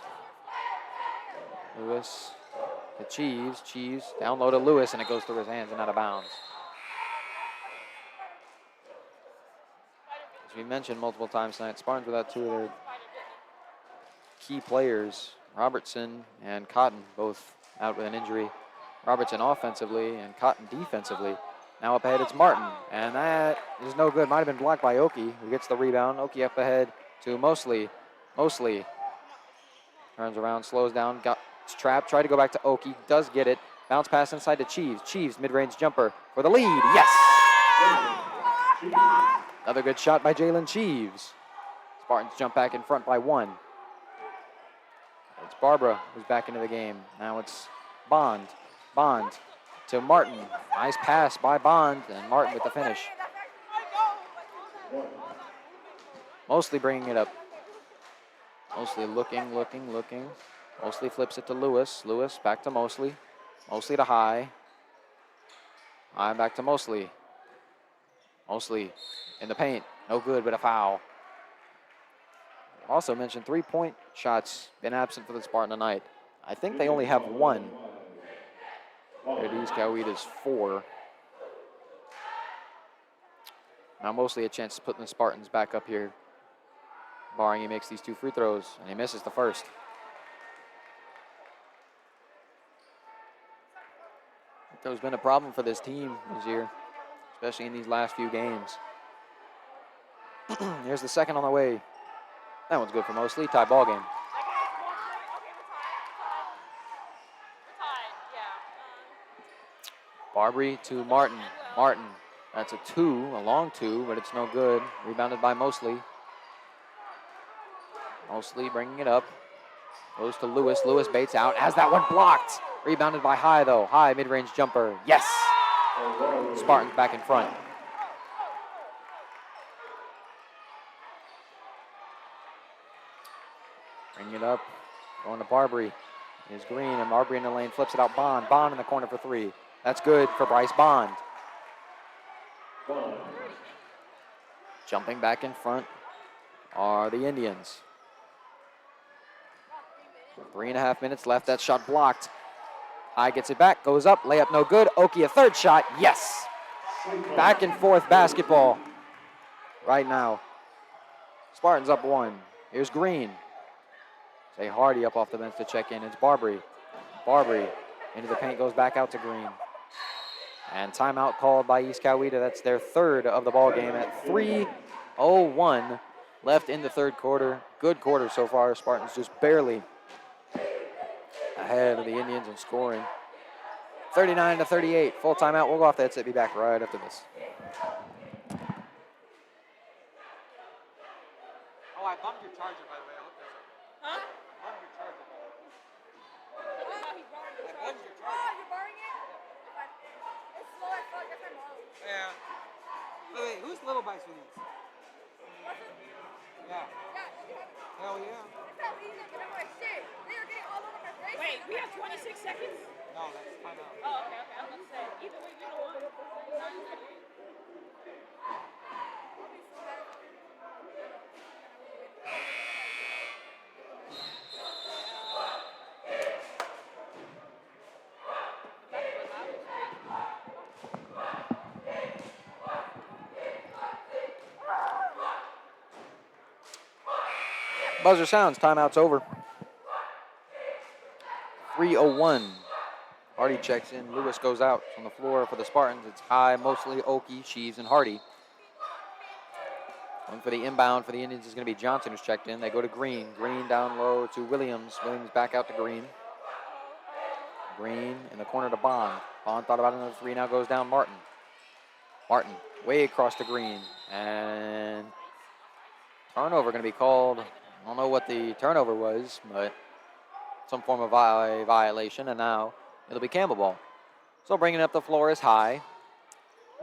Lewis to Cheeves. Cheeves down low to Lewis, and it goes through his hands and out of bounds. As we mentioned multiple times tonight, Spartans without 2 of their key players, Robertson and Cotton, both out with an injury. Robertson offensively and Cotton defensively. Now up ahead, it's Martin, and that is no good. Might have been blocked by Oki, who gets the rebound. Oki up ahead to Mosley. Mosley turns around, slows down, got trapped, tried to go back to Oki, does get it. Bounce pass inside to Cheeves. Cheeves, mid-range jumper for the lead. Yes! Another good shot by Jalen Cheeves. Spartans jump back in front by 1. It's Barbara who's back into the game. Now it's Bond. Bond to Martin. Nice pass by Bond, and Martin with the finish. Mostly bringing it up. Mostly looking. Mostly flips it to Lewis. Lewis back to Mostly. Mostly to High. High back to Mostly. Mostly in the paint. No good, but a foul. Also mentioned 3-point shots been absent for the Spartan tonight. I think they only have 1. It is Coweta's 4. Now mostly a chance to put the Spartans back up here, barring he makes these 2 free throws, and he misses the first. There's been a problem for this team this year, especially in these last few games. Here's the second on the way. That one's good for Mosley. Tie ball game. Barbary to Martin. Martin, that's a 2, a long 2, but it's no good. Rebounded by Mosley. Mosley bringing it up. Goes to Lewis. Lewis baits out. Has that one blocked. Rebounded by High, though. High, mid-range jumper. Yes! Spartans back in front. Bring it up. Going to Barbary. Is Green, and Barbary in the lane. Flips it out. Bond. Bond in the corner for 3. That's good for Bryce Bond. Jumping back in front are the Indians. 3.5 minutes left. That shot blocked. High gets it back. Goes up. Layup no good. Oki a 3rd shot. Yes! Back and forth basketball right now. Spartans up 1. Here's Green. Say Hardy up off the bench to check in. It's Barbary. Barbary into the paint, goes back out to Green. And timeout called by East Coweta. That's their 3rd of the ball game at 3:01 left in the 3rd quarter. Good quarter so far. Spartans just barely ahead of the Indians in scoring. 39-38. Full timeout. We'll go off the headset. Be back right after this. Oh, I bumped your charger, by the way. I hope that's Huh? I bumped your charger. you're borrowing it? It's slow as fuck. That's my mom. Yeah. Wait, whose little bikes are these? Yeah. Hell yeah. It's not easy, but I'm like, shit. They are getting all over my face. Wait, we have 26 seconds? No, that's time out. Oh, okay. I was about to say, either way, you don't want. Buzzer sounds. Timeout's over. 3:01. Hardy checks in. Lewis goes out on the floor for the Spartans. It's High, mostly Oki, Sheaves, and Hardy. Going for the inbound for the Indians is going to be Johnson, who's checked in. They go to Green. Green down low to Williams. Williams back out to Green. Green in the corner to Bond. Bond thought about another three, now goes down Martin. Martin way across to Green. And turnover going to be called. I don't know what the turnover was, but some form of violation. And now it'll be Campbell ball. So bringing up the floor is High.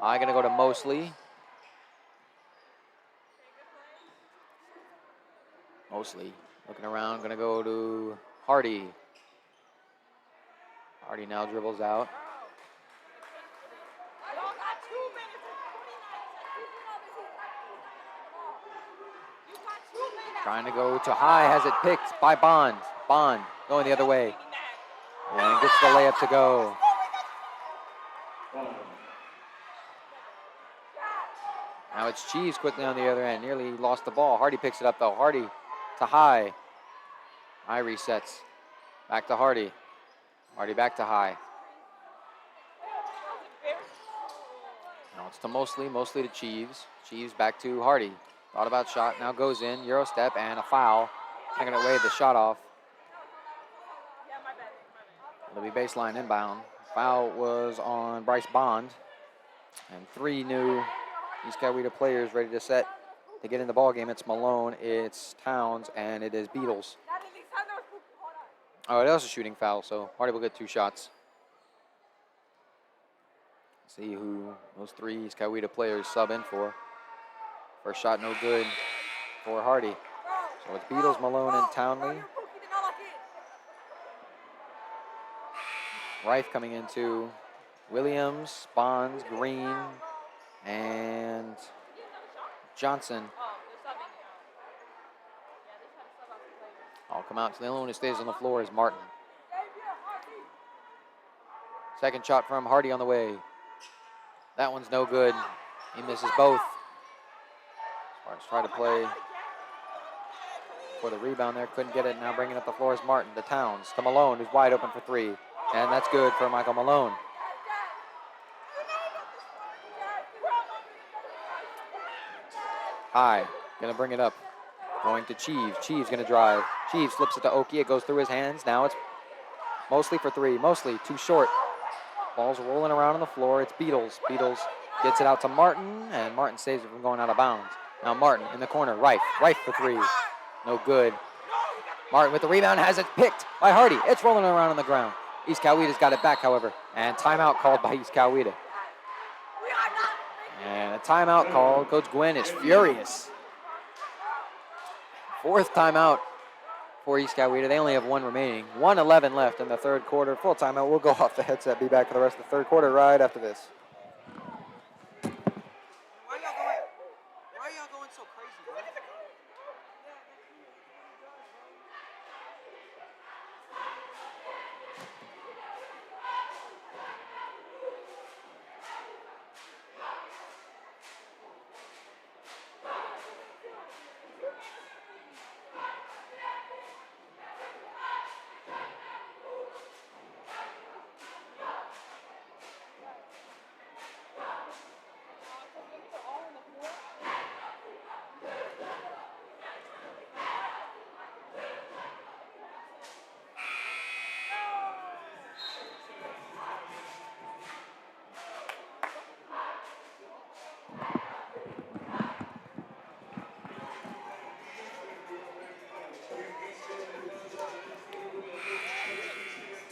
High going to go to Mosley. Mosley looking around, going to go to Hardy. Hardy now dribbles out. Y'all got 2 minutes and 29 seconds. You got 2 minutes. Trying to go to High, has it picked by Bond. Bond going the other way. And gets the layup to go. Now it's Cheese quickly on the other end. Nearly lost the ball. Hardy picks it up though. Hardy to High. High resets. Back to Hardy. Hardy back to High. Now it's to Mosley. Mosley to Cheese. Cheese back to Hardy. Thought about shot. Now goes in. Euro step and a foul. Not going to wave the shot off. It'll be baseline inbound. Foul was on Bryce Bond. And 3 new East Coweta players ready to set to get in the ball game. It's Malone, it's Towns, and it is Beatles. Oh, it is a shooting foul, so Hardy will get 2 shots. See who those 3 East Coweta players sub in for. First shot no good for Hardy. So it's Beatles, Malone, and Townley. Rife coming into Williams, Bonds, Green, and Johnson. I'll come out. So the only one who stays on the floor is Martin. Second shot from Hardy on the way. That one's no good. He misses both. Spartans try to play for the rebound there. Couldn't get it. Now bringing up the floor is Martin to Towns. To Malone, who's wide open for 3. And that's good for Michael Malone. High, gonna bring it up. Going to Cheeves. Cheeves gonna drive. Cheeves flips it to Oki. It goes through his hands. Now it's Mosley for 3. Mosley too short. Ball's rolling around on the floor. It's Beatles. Beatles gets it out to Martin, and Martin saves it from going out of bounds. Now Martin in the corner. Rife. Rife for 3. No good. Martin with the rebound has it picked by Hardy. It's rolling around on the ground. East Coweta's got it back, however. And timeout called by East Coweta. And a timeout called. Coach Gwynn is furious. 4th timeout for East Coweta. They only have 1 remaining. 1:11 left in the 3rd quarter. Full timeout. We'll go off the headset. Be back for the rest of the 3rd quarter right after this. Why are y'all going so crazy, bro?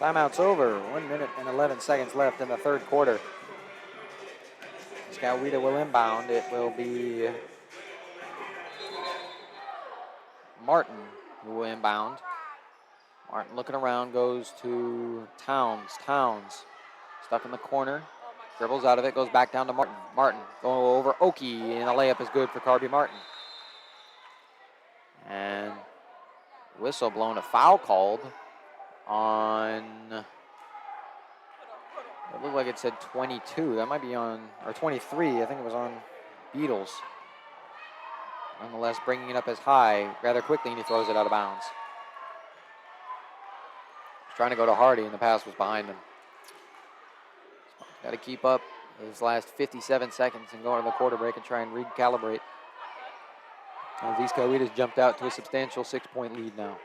Timeout's over. 1 minute and 11 seconds left in the third quarter. Coweta will inbound. It will be Martin who will inbound. Martin looking around, goes to Towns. Towns stuck in the corner, dribbles out of it, goes back down to Martin. Martin going over Oki, and a layup is good for Carby Martin. And whistle blown, a foul called on, it looked like it said 22. That might be on, or 23, I think it was on Beatles. Nonetheless, bringing it up as high rather quickly, and he throws it out of bounds. He's trying to go to Hardy, and the pass was behind him. Got to keep up his last 57 seconds and go into the quarter break and try and recalibrate. As East Coweta's jumped out to a substantial 6-point lead now.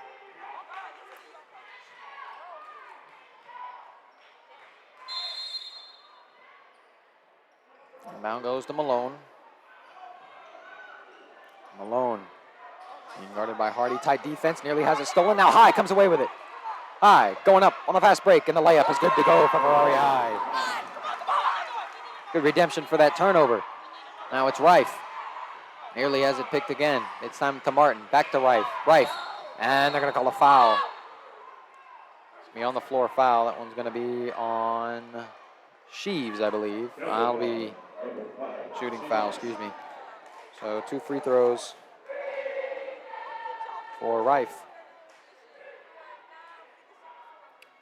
Inbound goes to Malone. Malone being guarded by Hardy. Tight defense, nearly has it stolen. Now High comes away with it. High going up on the fast break, and the layup is good to go for Ferrari High. Good redemption for that turnover. Now it's Rife. Nearly has it picked again. It's time to Martin. Back to Rife. Rife. And they're going to call a foul. It's going to be on the floor foul. That one's going to be on Sheaves, I believe. I'll be shooting foul, excuse me. So 2 free throws for Rife.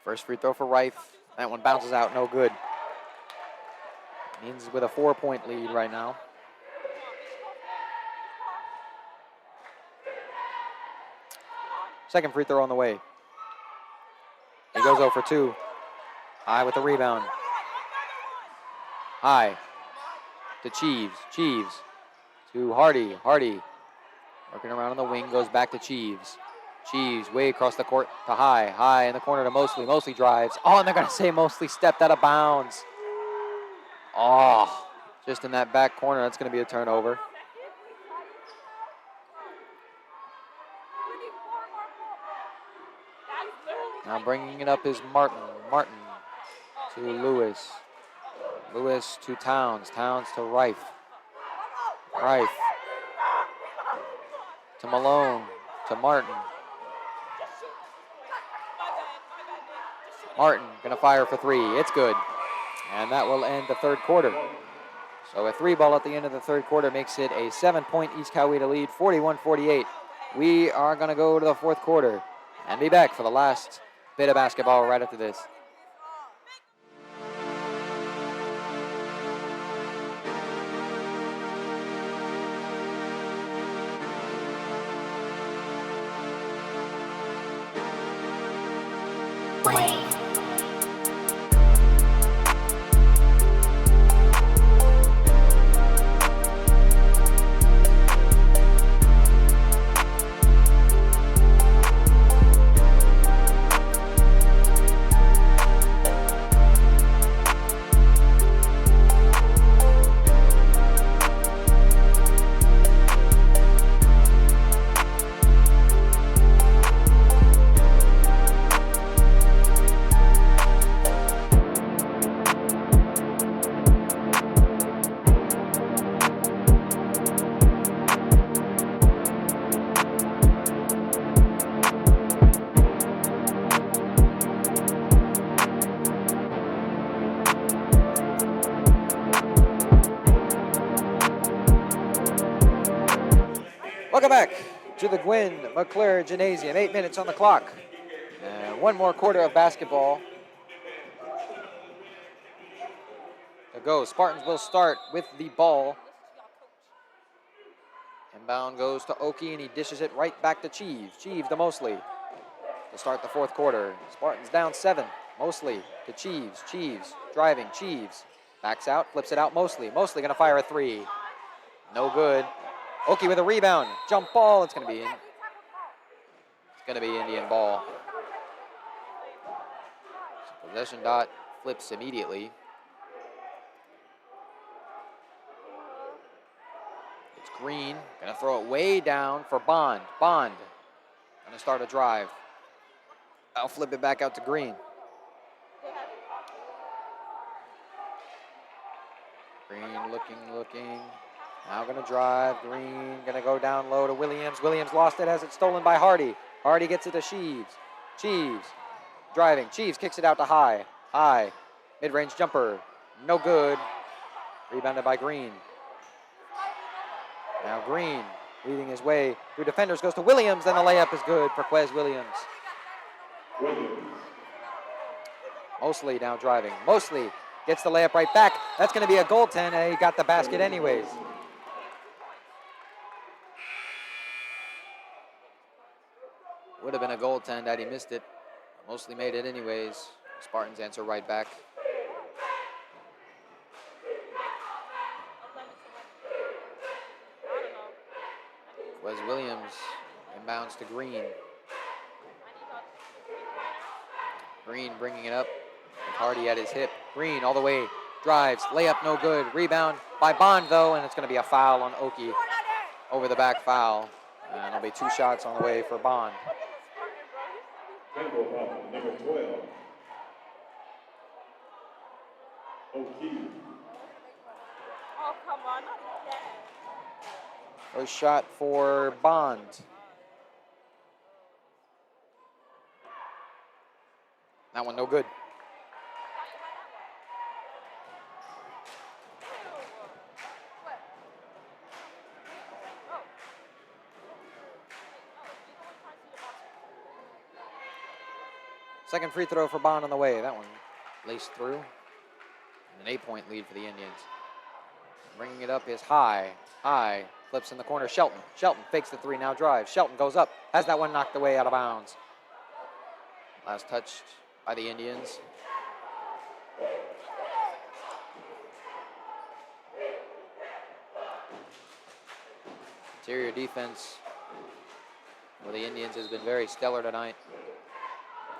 First free throw for Rife. That one bounces out, no good. Means with a 4-point lead right now. Second free throw on the way. He goes 0 for 2. High with the rebound. High to Cheeves. Cheeves to Hardy. Hardy working around on the wing, goes back to Cheeves. Cheeves way across the court to High. High in the corner to Mosley. Mosley drives. Oh, and they're going to say Mosley stepped out of bounds. Oh, just in that back corner. That's going to be a turnover. Now bringing it up is Martin. Martin to Lewis. Lewis to Towns. Towns to Rife. Rife to Malone. To Martin. Martin gonna fire for 3. It's good. And that will end the third quarter. So a 3-ball at the end of the third quarter makes it a 7-point East Coweta lead, 41-48. We are gonna go to the fourth quarter and be back for the last bit of basketball right after this. Welcome back to the Gwynn McClure Gymnasium. 8 minutes on the clock. And one more quarter of basketball to go. Spartans will start with the ball. Inbound goes to Oki, and he dishes it right back to Cheeves. Cheeves to Mosley to start the fourth quarter. Spartans down 7. Mosley to Cheeves. Cheeves driving. Cheeves backs out, flips it out. Mosley. Mosley going to fire a 3. No good. Oki with a rebound. Jump ball. It's going to be in. It's going to be Indian ball. So possession dot flips immediately. It's Green. Going to throw it way down for Bond. Bond going to start a drive. I'll flip it back out to Green. Green looking. Now going to drive. Green going to go down low to Williams. Williams lost it, has it stolen by Hardy. Hardy gets it to Sheaves. Sheaves driving. Sheaves kicks it out to High. High. Mid-range jumper. No good. Rebounded by Green. Now Green leading his way through defenders, goes to Williams, and the layup is good for Quez Williams. Mosley now driving. Mosley gets the layup right back. That's going to be a goaltend, and he got the basket anyways. Would have been a goaltend had he missed it. Mosley made it anyways. Spartans answer right back. Wes Williams inbounds to Green. Green bringing it up with Hardy at his hip. Green all the way, drives, layup no good. Rebound by Bond though, and it's going to be a foul on Oki. Over the back foul. And it'll be 2 shots on the way for Bond. Temple foul, number 12. O'Keefe. Oh, come on, not again. First shot for Bond. That one no good. Second free throw for Bond on the way. That one laced through. And an 8-point lead for the Indians. Bringing it up is High. High flips in the corner. Shelton. Shelton fakes the 3, now drives. Shelton goes up. Has that one knocked away out of bounds. Last touched by the Indians. Interior defense for the Indians has been very stellar tonight.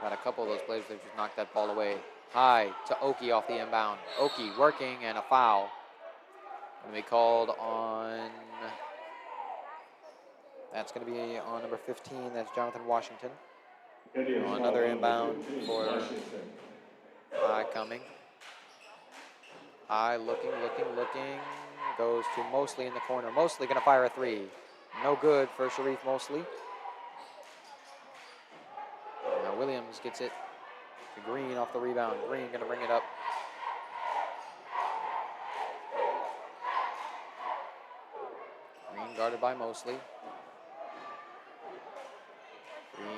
Got a couple of those plays that just knocked that ball away. High to Oki off the inbound. Oki working and a foul. Going to be called on, that's going to be on number 15, that's Jonathan Washington. Another inbound for High coming. High looking, goes to Mosley in the corner. Mosley going to fire a 3. No good for Sharif Mosley. Now Williams gets it to Green off the rebound. Green going to bring it up. Green guarded by Mosley. Green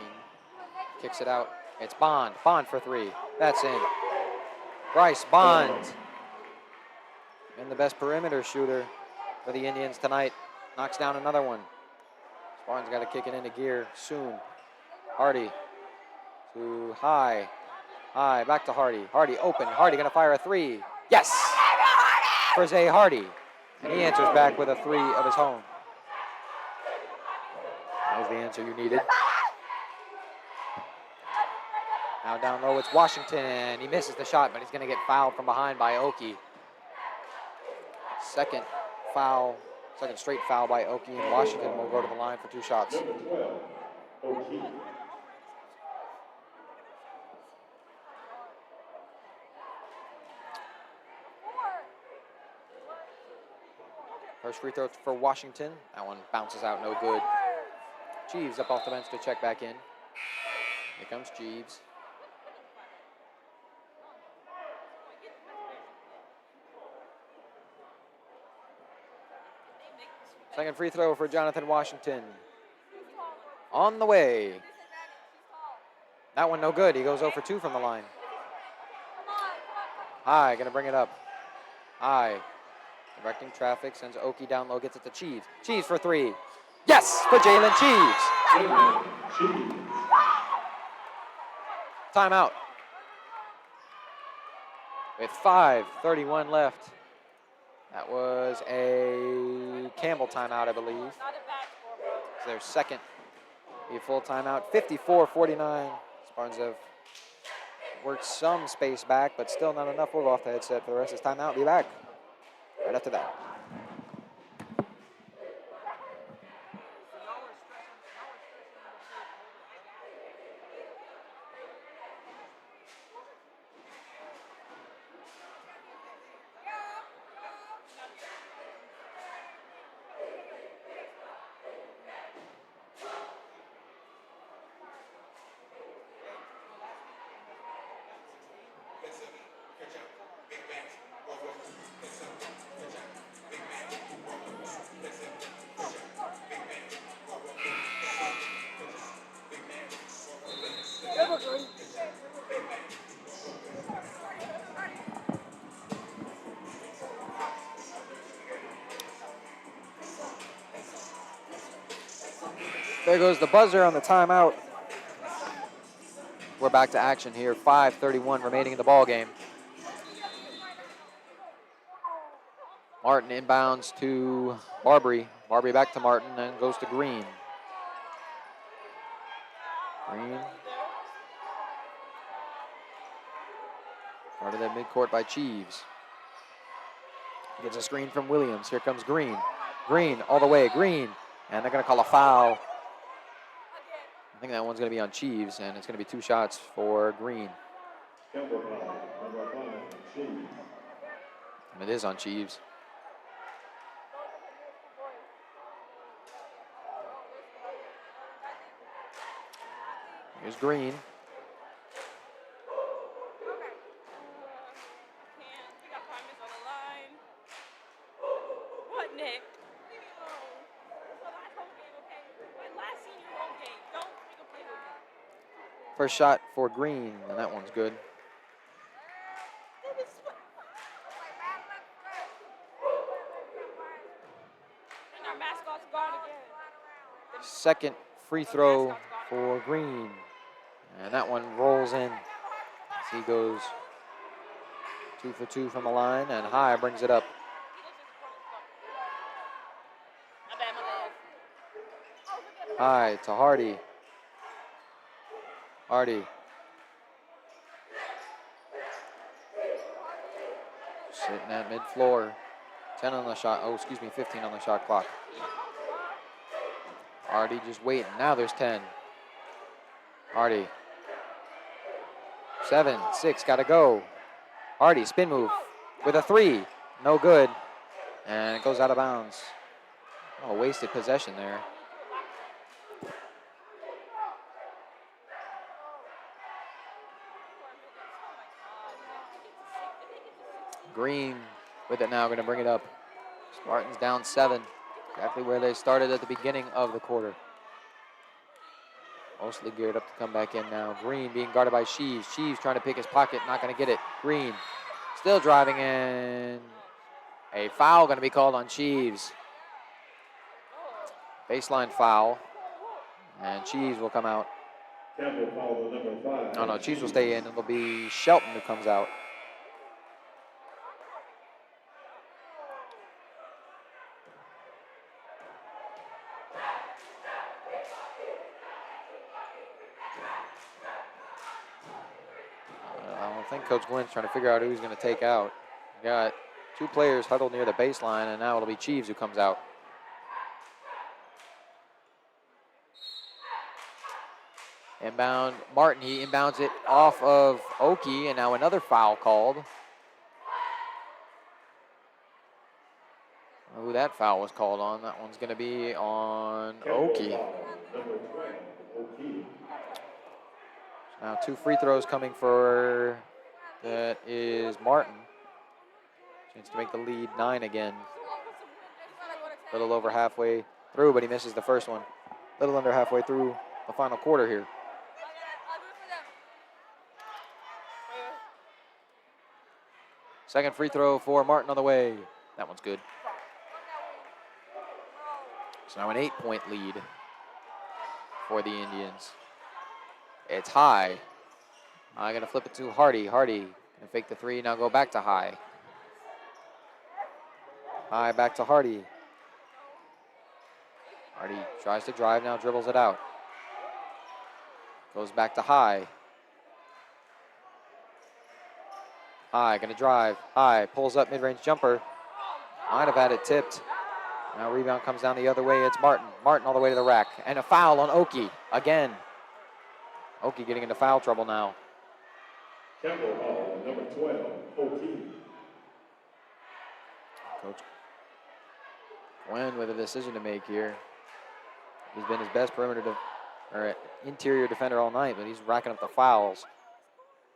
kicks it out. It's Bond. Bond for 3. That's in. Bryce Bond. And the best perimeter shooter for the Indians tonight. Knocks down another one. Spartans got to kick it into gear soon. Hardy to High. High, back to Hardy. Hardy open. Hardy going to fire a 3. Yes! For Zay Hardy. And he answers back with a 3 of his own. That was the answer you needed. Now down low, it's Washington. He misses the shot, but he's going to get fouled from behind by Oki. Second straight foul by Oki, and Washington will go to the line for 2 shots. Number 12, O'Keefe. First free throw for Washington. That one bounces out, no good. Jeeves up off the bench to check back in. Here comes Jeeves. Second free throw for Jonathan Washington. On the way. That one no good. He goes 0 for 2 from the line. High, gonna bring it up. High. Directing traffic, sends Oki down low, gets it to Cheese. Cheese for 3. Yes, for Jalen Cheese. Timeout. With 5:31 left. That was a Campbell timeout, I believe. It's their second. Be a full timeout. 54-49. Spartans have worked some space back, but still not enough. We'll go off the headset for the rest of this timeout. Be back right after that. There goes the buzzer on the timeout. We're back to action here. 5:31 remaining in the ball game. Martin inbounds to Barbary. Barbary back to Martin and goes to Green. Green. Part of that midcourt by Cheeves. Gets a screen from Williams. Here comes Green. Green all the way. Green. And they're going to call a foul. I think that one's going to be on Cheeves, and it's going to be 2 shots for Green. Number 5, Cheese. And it is on Cheeves. Here's Green. We got 5 minutes on the line. What, Nick? Leave me alone. It's the last home game, okay? My last senior home game. Don't make a play with me. First shot for Green, and that one's good. And our mascot's gone again. Second free throw for Green. And that one rolls in as he goes 2 for 2 from the line, and High brings it up. My bad. High to Hardy. Hardy. Sitting at mid-floor. 10 on the shot, 15 on the shot clock. Hardy just waiting. Now there's 10. Hardy. 7, 6, gotta go. Hardy, spin move with a 3. No good. And it goes out of bounds. Oh, wasted possession there. Green with it now, gonna bring it up. Spartans down 7. Exactly where they started at the beginning of the quarter. Mostly geared up to come back in now. Green being guarded by Sheaves. Sheaves trying to pick his pocket, not going to get it. Green still driving in. A foul going to be called on Sheaves. Baseline foul. And Sheaves will come out. Campbell foul number 5. Oh, no, Sheaves will stay in. It'll be Shelton who comes out. I don't think Coach Gwynn's trying to figure out who he's going to take out. We got 2 players huddled near the baseline, and now it'll be Cheeves who comes out. Inbound, Martin, he inbounds it off of Oki, and now another foul called. Who that foul was called on? That one's going to be on Oki. Number 12, Oki. Now 2 free throws coming for, that is Martin. Chance to make the lead 9 again. A little over halfway through, but he misses the first one. A little under halfway through the final quarter here. Second free throw for Martin on the way. That one's good. So now an 8-point lead for the Indians. It's High. I'm going to flip it to Hardy. Hardy going to fake the 3, now go back to High. High back to Hardy. Hardy tries to drive, now dribbles it out. Goes back to High. High going to drive. High pulls up mid-range jumper. Might have had it tipped. Now rebound comes down the other way. It's Martin. Martin all the way to the rack. And a foul on Oki again. Oki getting into foul trouble now. Campbell foul number 12, Oki. Coach Gwen with a decision to make here. He's been his best interior defender all night, but he's racking up the fouls.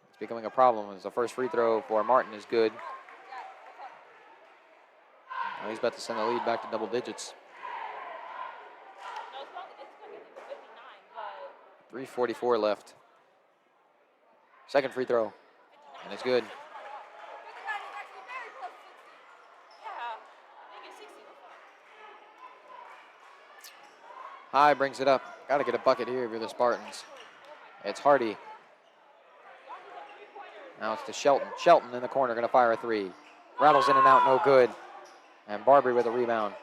It's becoming a problem as the first free throw for Martin is good. Now he's about to send the lead back to double digits. 3:44 left. Second free throw, and it's good. 59 is actually very close to 60. Yeah. Make it 60. High brings it up. Got to get a bucket here if you're the Spartans. It's Hardy. Now it's to Shelton. Shelton in the corner, going to fire a three. Rattles in and out, no good. And Barbary with a rebound.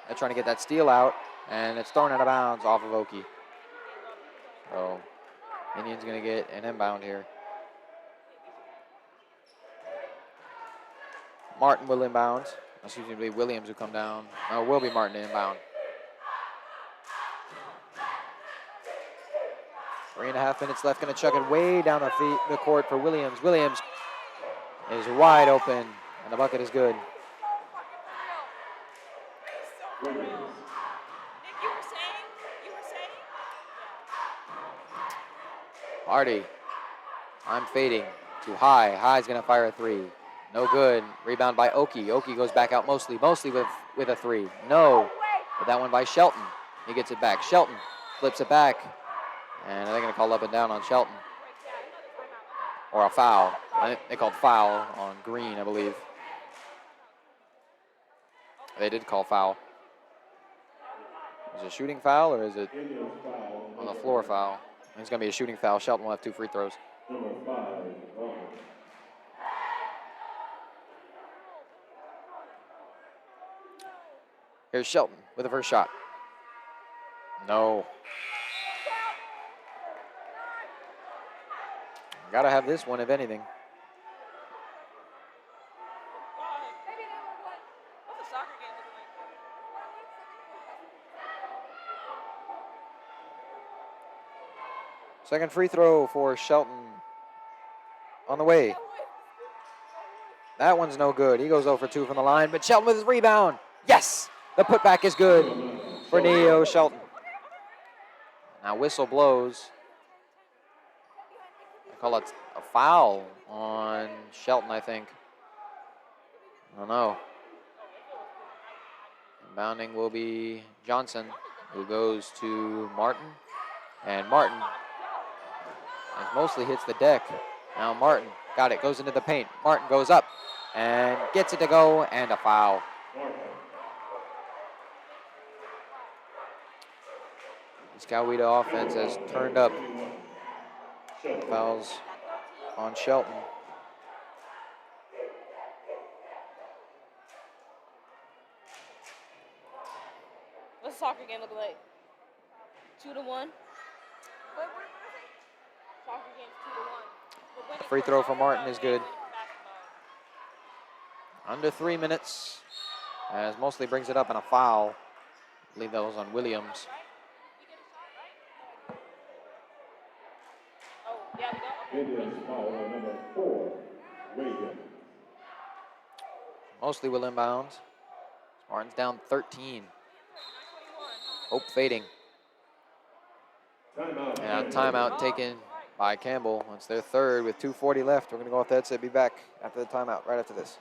They're trying to get that steal out, and it's thrown out of bounds off of Oki. So Indians going to get an inbound here. Martin will inbound. Excuse me, it'll be Williams who come down. No, it will be Martin inbound. 3.5 minutes left. Going to chuck it way down the court for Williams. Williams is wide open, and the bucket is good. So for real. Nick, you were saying? Hardy. I'm fading to High. High's going to fire a three. No good. Rebound by Oki. Oki goes back out mostly with a three. No. But that one by Shelton. He gets it back. Shelton flips it back. And they're going to call up and down on Shelton. Or a foul. I think they called foul on Green, I believe. They did call foul. Is it a shooting foul or is it on the floor foul? It's going to be a shooting foul. Shelton will have 2 free throws. Number 5, Vaughn. Here's Shelton with the first shot. No. Got to have this one, if anything. What's a soccer game looking like? Second free throw for Shelton on the way. That one's no good. He goes 0 for 2 from the line, but Shelton with his rebound. Yes! The putback is good for Neo Shelton. Now whistle blows. I call it a foul on Shelton, I think. I don't know. Inbounding will be Johnson, who goes to Martin. And Martin mostly hits the deck. Now Martin got it, goes into the paint. Martin goes up and gets it to go, and a foul. This Coweta offense has turned up. Fouls on Shelton. What's the soccer game look like? 2-1. Soccer game's 2-1. Free throw for Martin is good. Under 3 minutes, as Mosley brings it up in a foul. I believe that was on Williams. Oh, yeah, we got Indians foul on number 4, Williams. Mosley will inbound. Martin's down 13. Hope fading. Timeout. And a timeout taken by Campbell. It's their third with 2:40 left. We're going to go off that set. Be back after the timeout, right after this.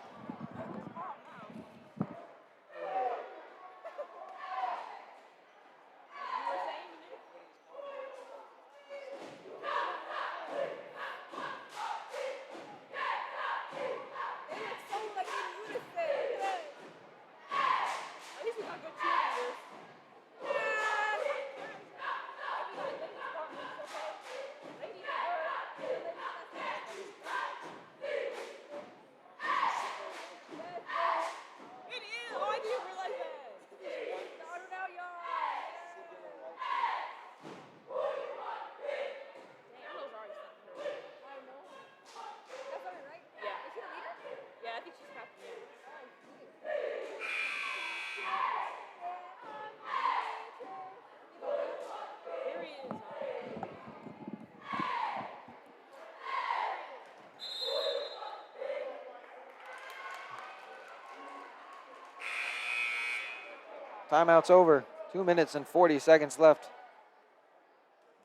Timeout's over. 2 minutes and 40 seconds left.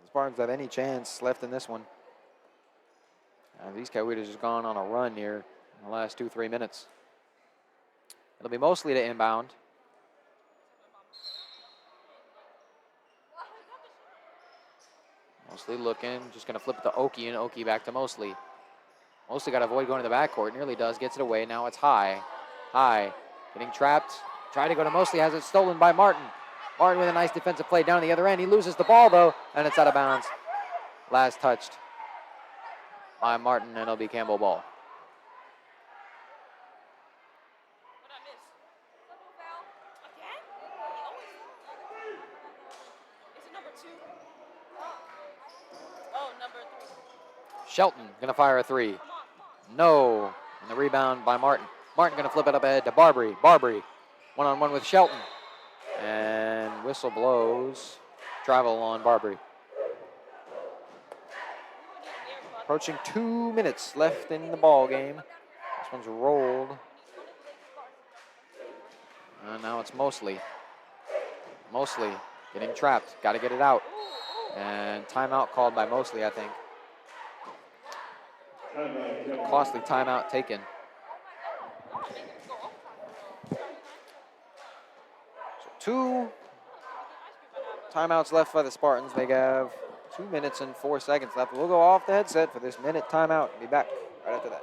The Spartans have any chance left in this one. These Cowetas have gone on a run here in the last 2-3 minutes. It'll be mostly to inbound. Mosley looking, just going to flip it to Oki, and Oki back to Mosley. Mosley got to avoid going to the backcourt. Nearly does, gets it away. Now it's High. High, getting trapped. Trying to go to Mosley, has it stolen by Martin. Martin with a nice defensive play down the other end. He loses the ball, though, and it's out of bounds. Last touched by Martin, and it'll be Campbell ball. What I miss? Again? He always. Is it number 2? Oh, number 3. Shelton going to fire a three. No. And the rebound by Martin. Martin going to flip it up ahead to Barbary. Barbary, one-on-one with Shelton. And whistle blows. Travel on Barbary. Approaching 2 minutes left in the ball game. This one's rolled. And now it's Mosley. Mosley getting trapped. Got to get it out. And timeout called by Mosley, I think. Costly timeout taken. So 2 timeouts left by the Spartans. They have 2 minutes and 4 seconds left. We'll go off the headset for this minute timeout. Be back right after that.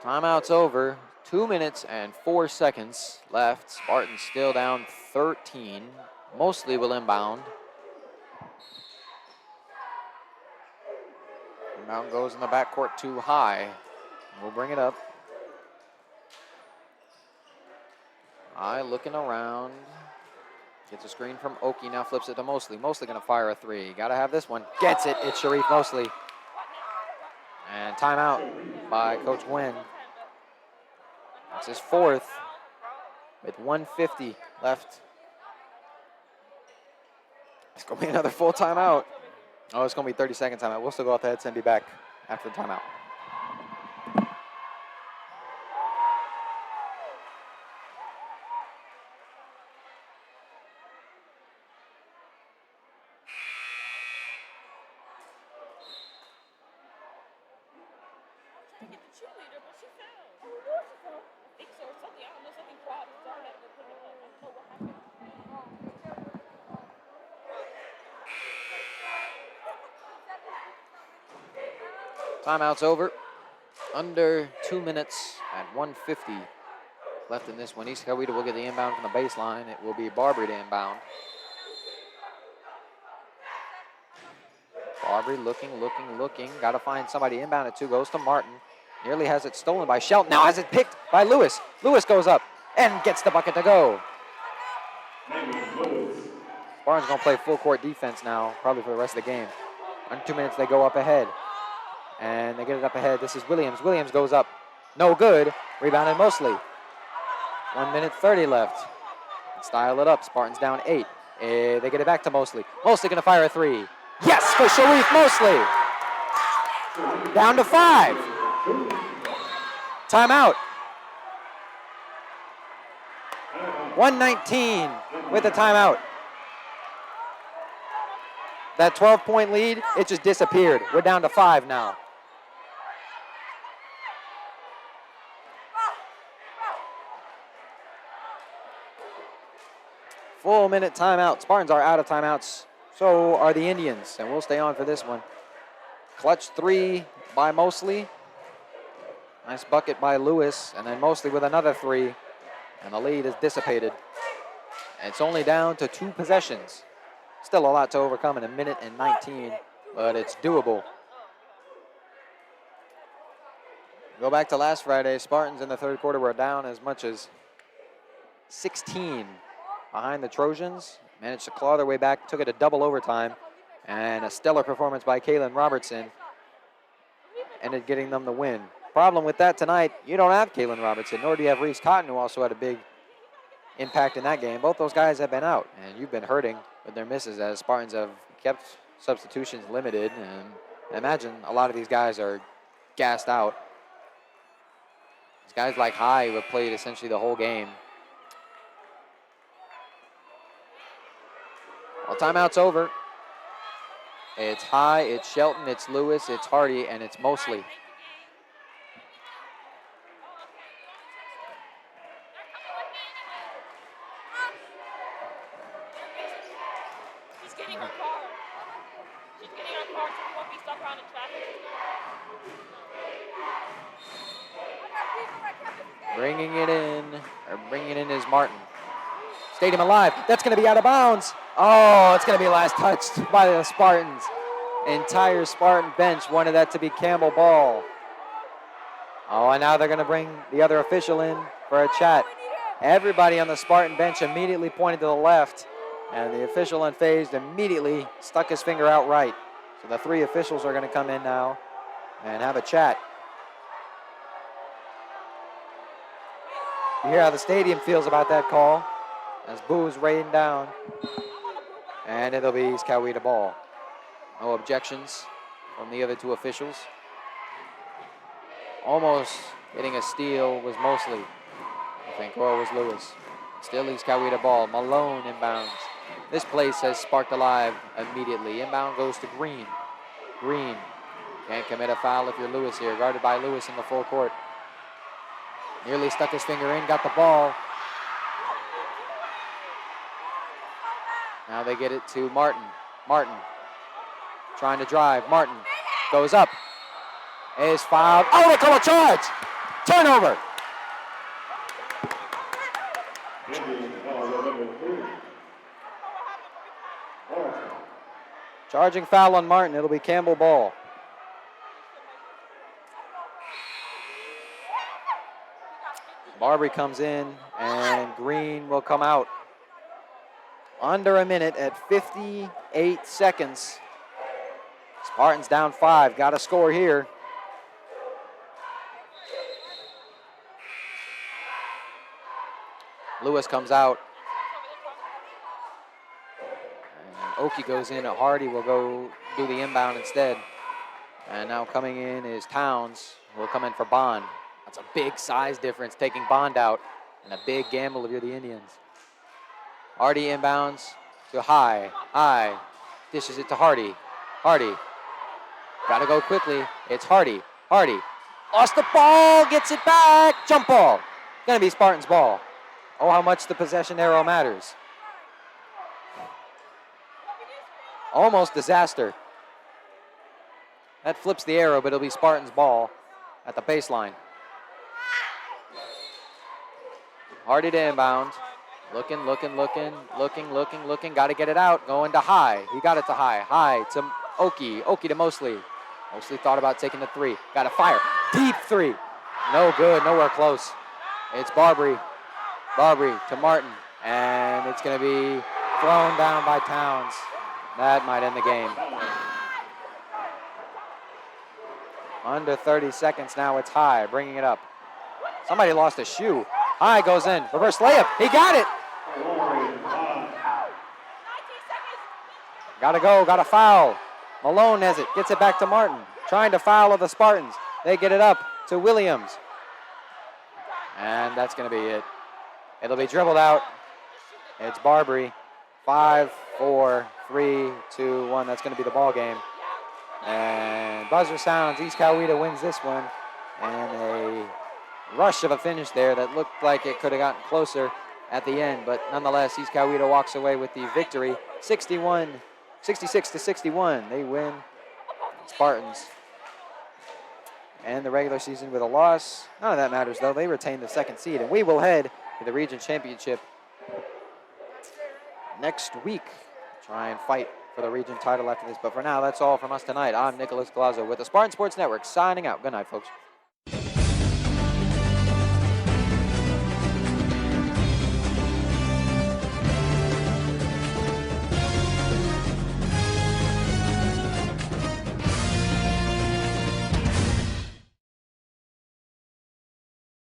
Timeout's over. 2 minutes and 4 seconds left. Spartans still down 13. Mosley will inbound. Inbound goes in the backcourt to High. We'll bring it up. High looking around. Gets a screen from Oki, now flips it to Mosley. Mosley gonna fire a three. Gotta have this one. Gets it, it's Sharif Mosley. And timeout by Coach Gwynn. That's his 4th with 1:50 left. It's gonna be another full timeout. Oh, it's gonna be 30-second timeout. We'll still go off the headset and be back after the timeout. Trying to get the cheerleader, but she fell. I think so, or something. I don't know, something dropped. So I had to go pick it up. I don't know what happened. Timeout's over. Under 2 minutes at 1:50 left in this one. East Coweta will get the inbound from the baseline. It will be Barbary to inbound. Barbary looking. Got to find somebody inbound at 2. Goes to Martin. Nearly has it stolen by Shelton. Now has it picked by Lewis. Lewis goes up and gets the bucket to go. Barnes going to play full court defense now, probably for the rest of the game. Under 2 minutes, they go up ahead. And they get it up ahead. This is Williams. Williams goes up. No good. Rebounded Mosley. 1 minute 30 left. Style it up. Spartans down 8. They get it back to Mosley. Mosley going to fire a 3. Yes, for Sharif Mosley. Down to 5. Timeout. 1:19 with the timeout. That 12-point lead, it just disappeared. We're down to 5 now. Full minute timeout. Spartans are out of timeouts. So are the Indians, and we'll stay on for this one. Clutch 3 by Mosley. Nice bucket by Lewis, and then Mosley with another 3. And the lead is dissipated. It's only down to 2 possessions. Still a lot to overcome in 1 minute and 19, but it's doable. Go back to last Friday. Spartans in the third quarter were down as much as 16 behind the Trojans. Managed to claw their way back, took it to double overtime. And a stellar performance by Kaylin Robertson ended getting them the win. Problem with that tonight, you don't have Kaylin Robertson, nor do you have Reese Cotton, who also had a big impact in that game. Both those guys have been out, and you've been hurting with their misses as Spartans have kept substitutions limited. And I imagine a lot of these guys are gassed out. These guys like High who have played essentially the whole game. Well, timeout's over. It's High, it's Shelton, it's Lewis, it's Hardy, and it's Mosley. She's getting her car. She's getting her car so we won't be stuck around in traffic. Bringing it in is Martin. Stadium alive. That's going to be out of bounds. Oh, it's going to be last touched by the Spartans. Entire Spartan bench wanted that to be Campbell ball. Oh, and now they're going to bring the other official in for a chat. Everybody on the Spartan bench immediately pointed to the left, and the official unfazed immediately stuck his finger out right. So the three officials are going to come in now and have a chat. You hear how the stadium feels about that call as boos rain down. And it'll be East Coweta ball. No objections from the other two officials. Almost getting a steal was Mosley, I think, or it was Lewis. Still East Coweta ball. Malone inbounds. This place has sparked alive immediately. Inbound goes to Green. Green can't commit a foul if you're Lewis here. Guarded by Lewis in the full court. Nearly stuck his finger in, got the ball. Now they get it to Martin. Martin trying to drive. Martin goes up. Is fouled. Oh, they call a charge. Turnover. Indian foul number 3. Orton. Charging foul on Martin. It'll be Campbell ball. Barbary comes in, and Green will come out. Under a minute at 58 seconds. Spartans down 5. Got to score here. Lewis comes out. And Oki goes in. Hardy will go do the inbound instead. And now coming in is Towns, who will come in for Bond. That's a big size difference, taking Bond out, and a big gamble if you're the Indians. Hardy inbounds to High. High dishes it to Hardy. Hardy. Got to go quickly. It's Hardy. Hardy. Lost the ball. Gets it back. Jump ball. Going to be Spartans ball. Oh, how much the possession arrow matters. Almost disaster. That flips the arrow, but it'll be Spartans ball at the baseline. Hardy to inbound. Looking. Got to get it out. Going to High. He got it to High. High to Oki. Oki to Mosley. Mosley thought about taking the 3. Got to fire. Deep 3. No good. Nowhere close. It's Barbary. Barbary to Martin. And it's going to be thrown down by Towns. That might end the game. Under 30 seconds now. It's High bringing it up. Somebody lost a shoe. High goes in. Reverse layup. He got it. Gotta go. Gotta foul. Malone has it. Gets it back to Martin. Trying to foul of the Spartans. They get it up to Williams. And that's going to be it. It'll be dribbled out. It's Barbary. 5, 4, 3, 2, 1. That's going to be the ball game. And buzzer sounds. East Coweta wins this one. And a rush of a finish there that looked like it could have gotten closer at the end, but nonetheless, East Coweta walks away with the victory, 66-61. They win. Spartans and the regular season with a loss. None of that matters, though. They retain the 2nd seed, and we will head to the region championship next week. Try and fight for the region title after this, but for now, that's all from us tonight. I'm Nicholas Galazzo with the Spartan Sports Network, signing out. Good night, folks.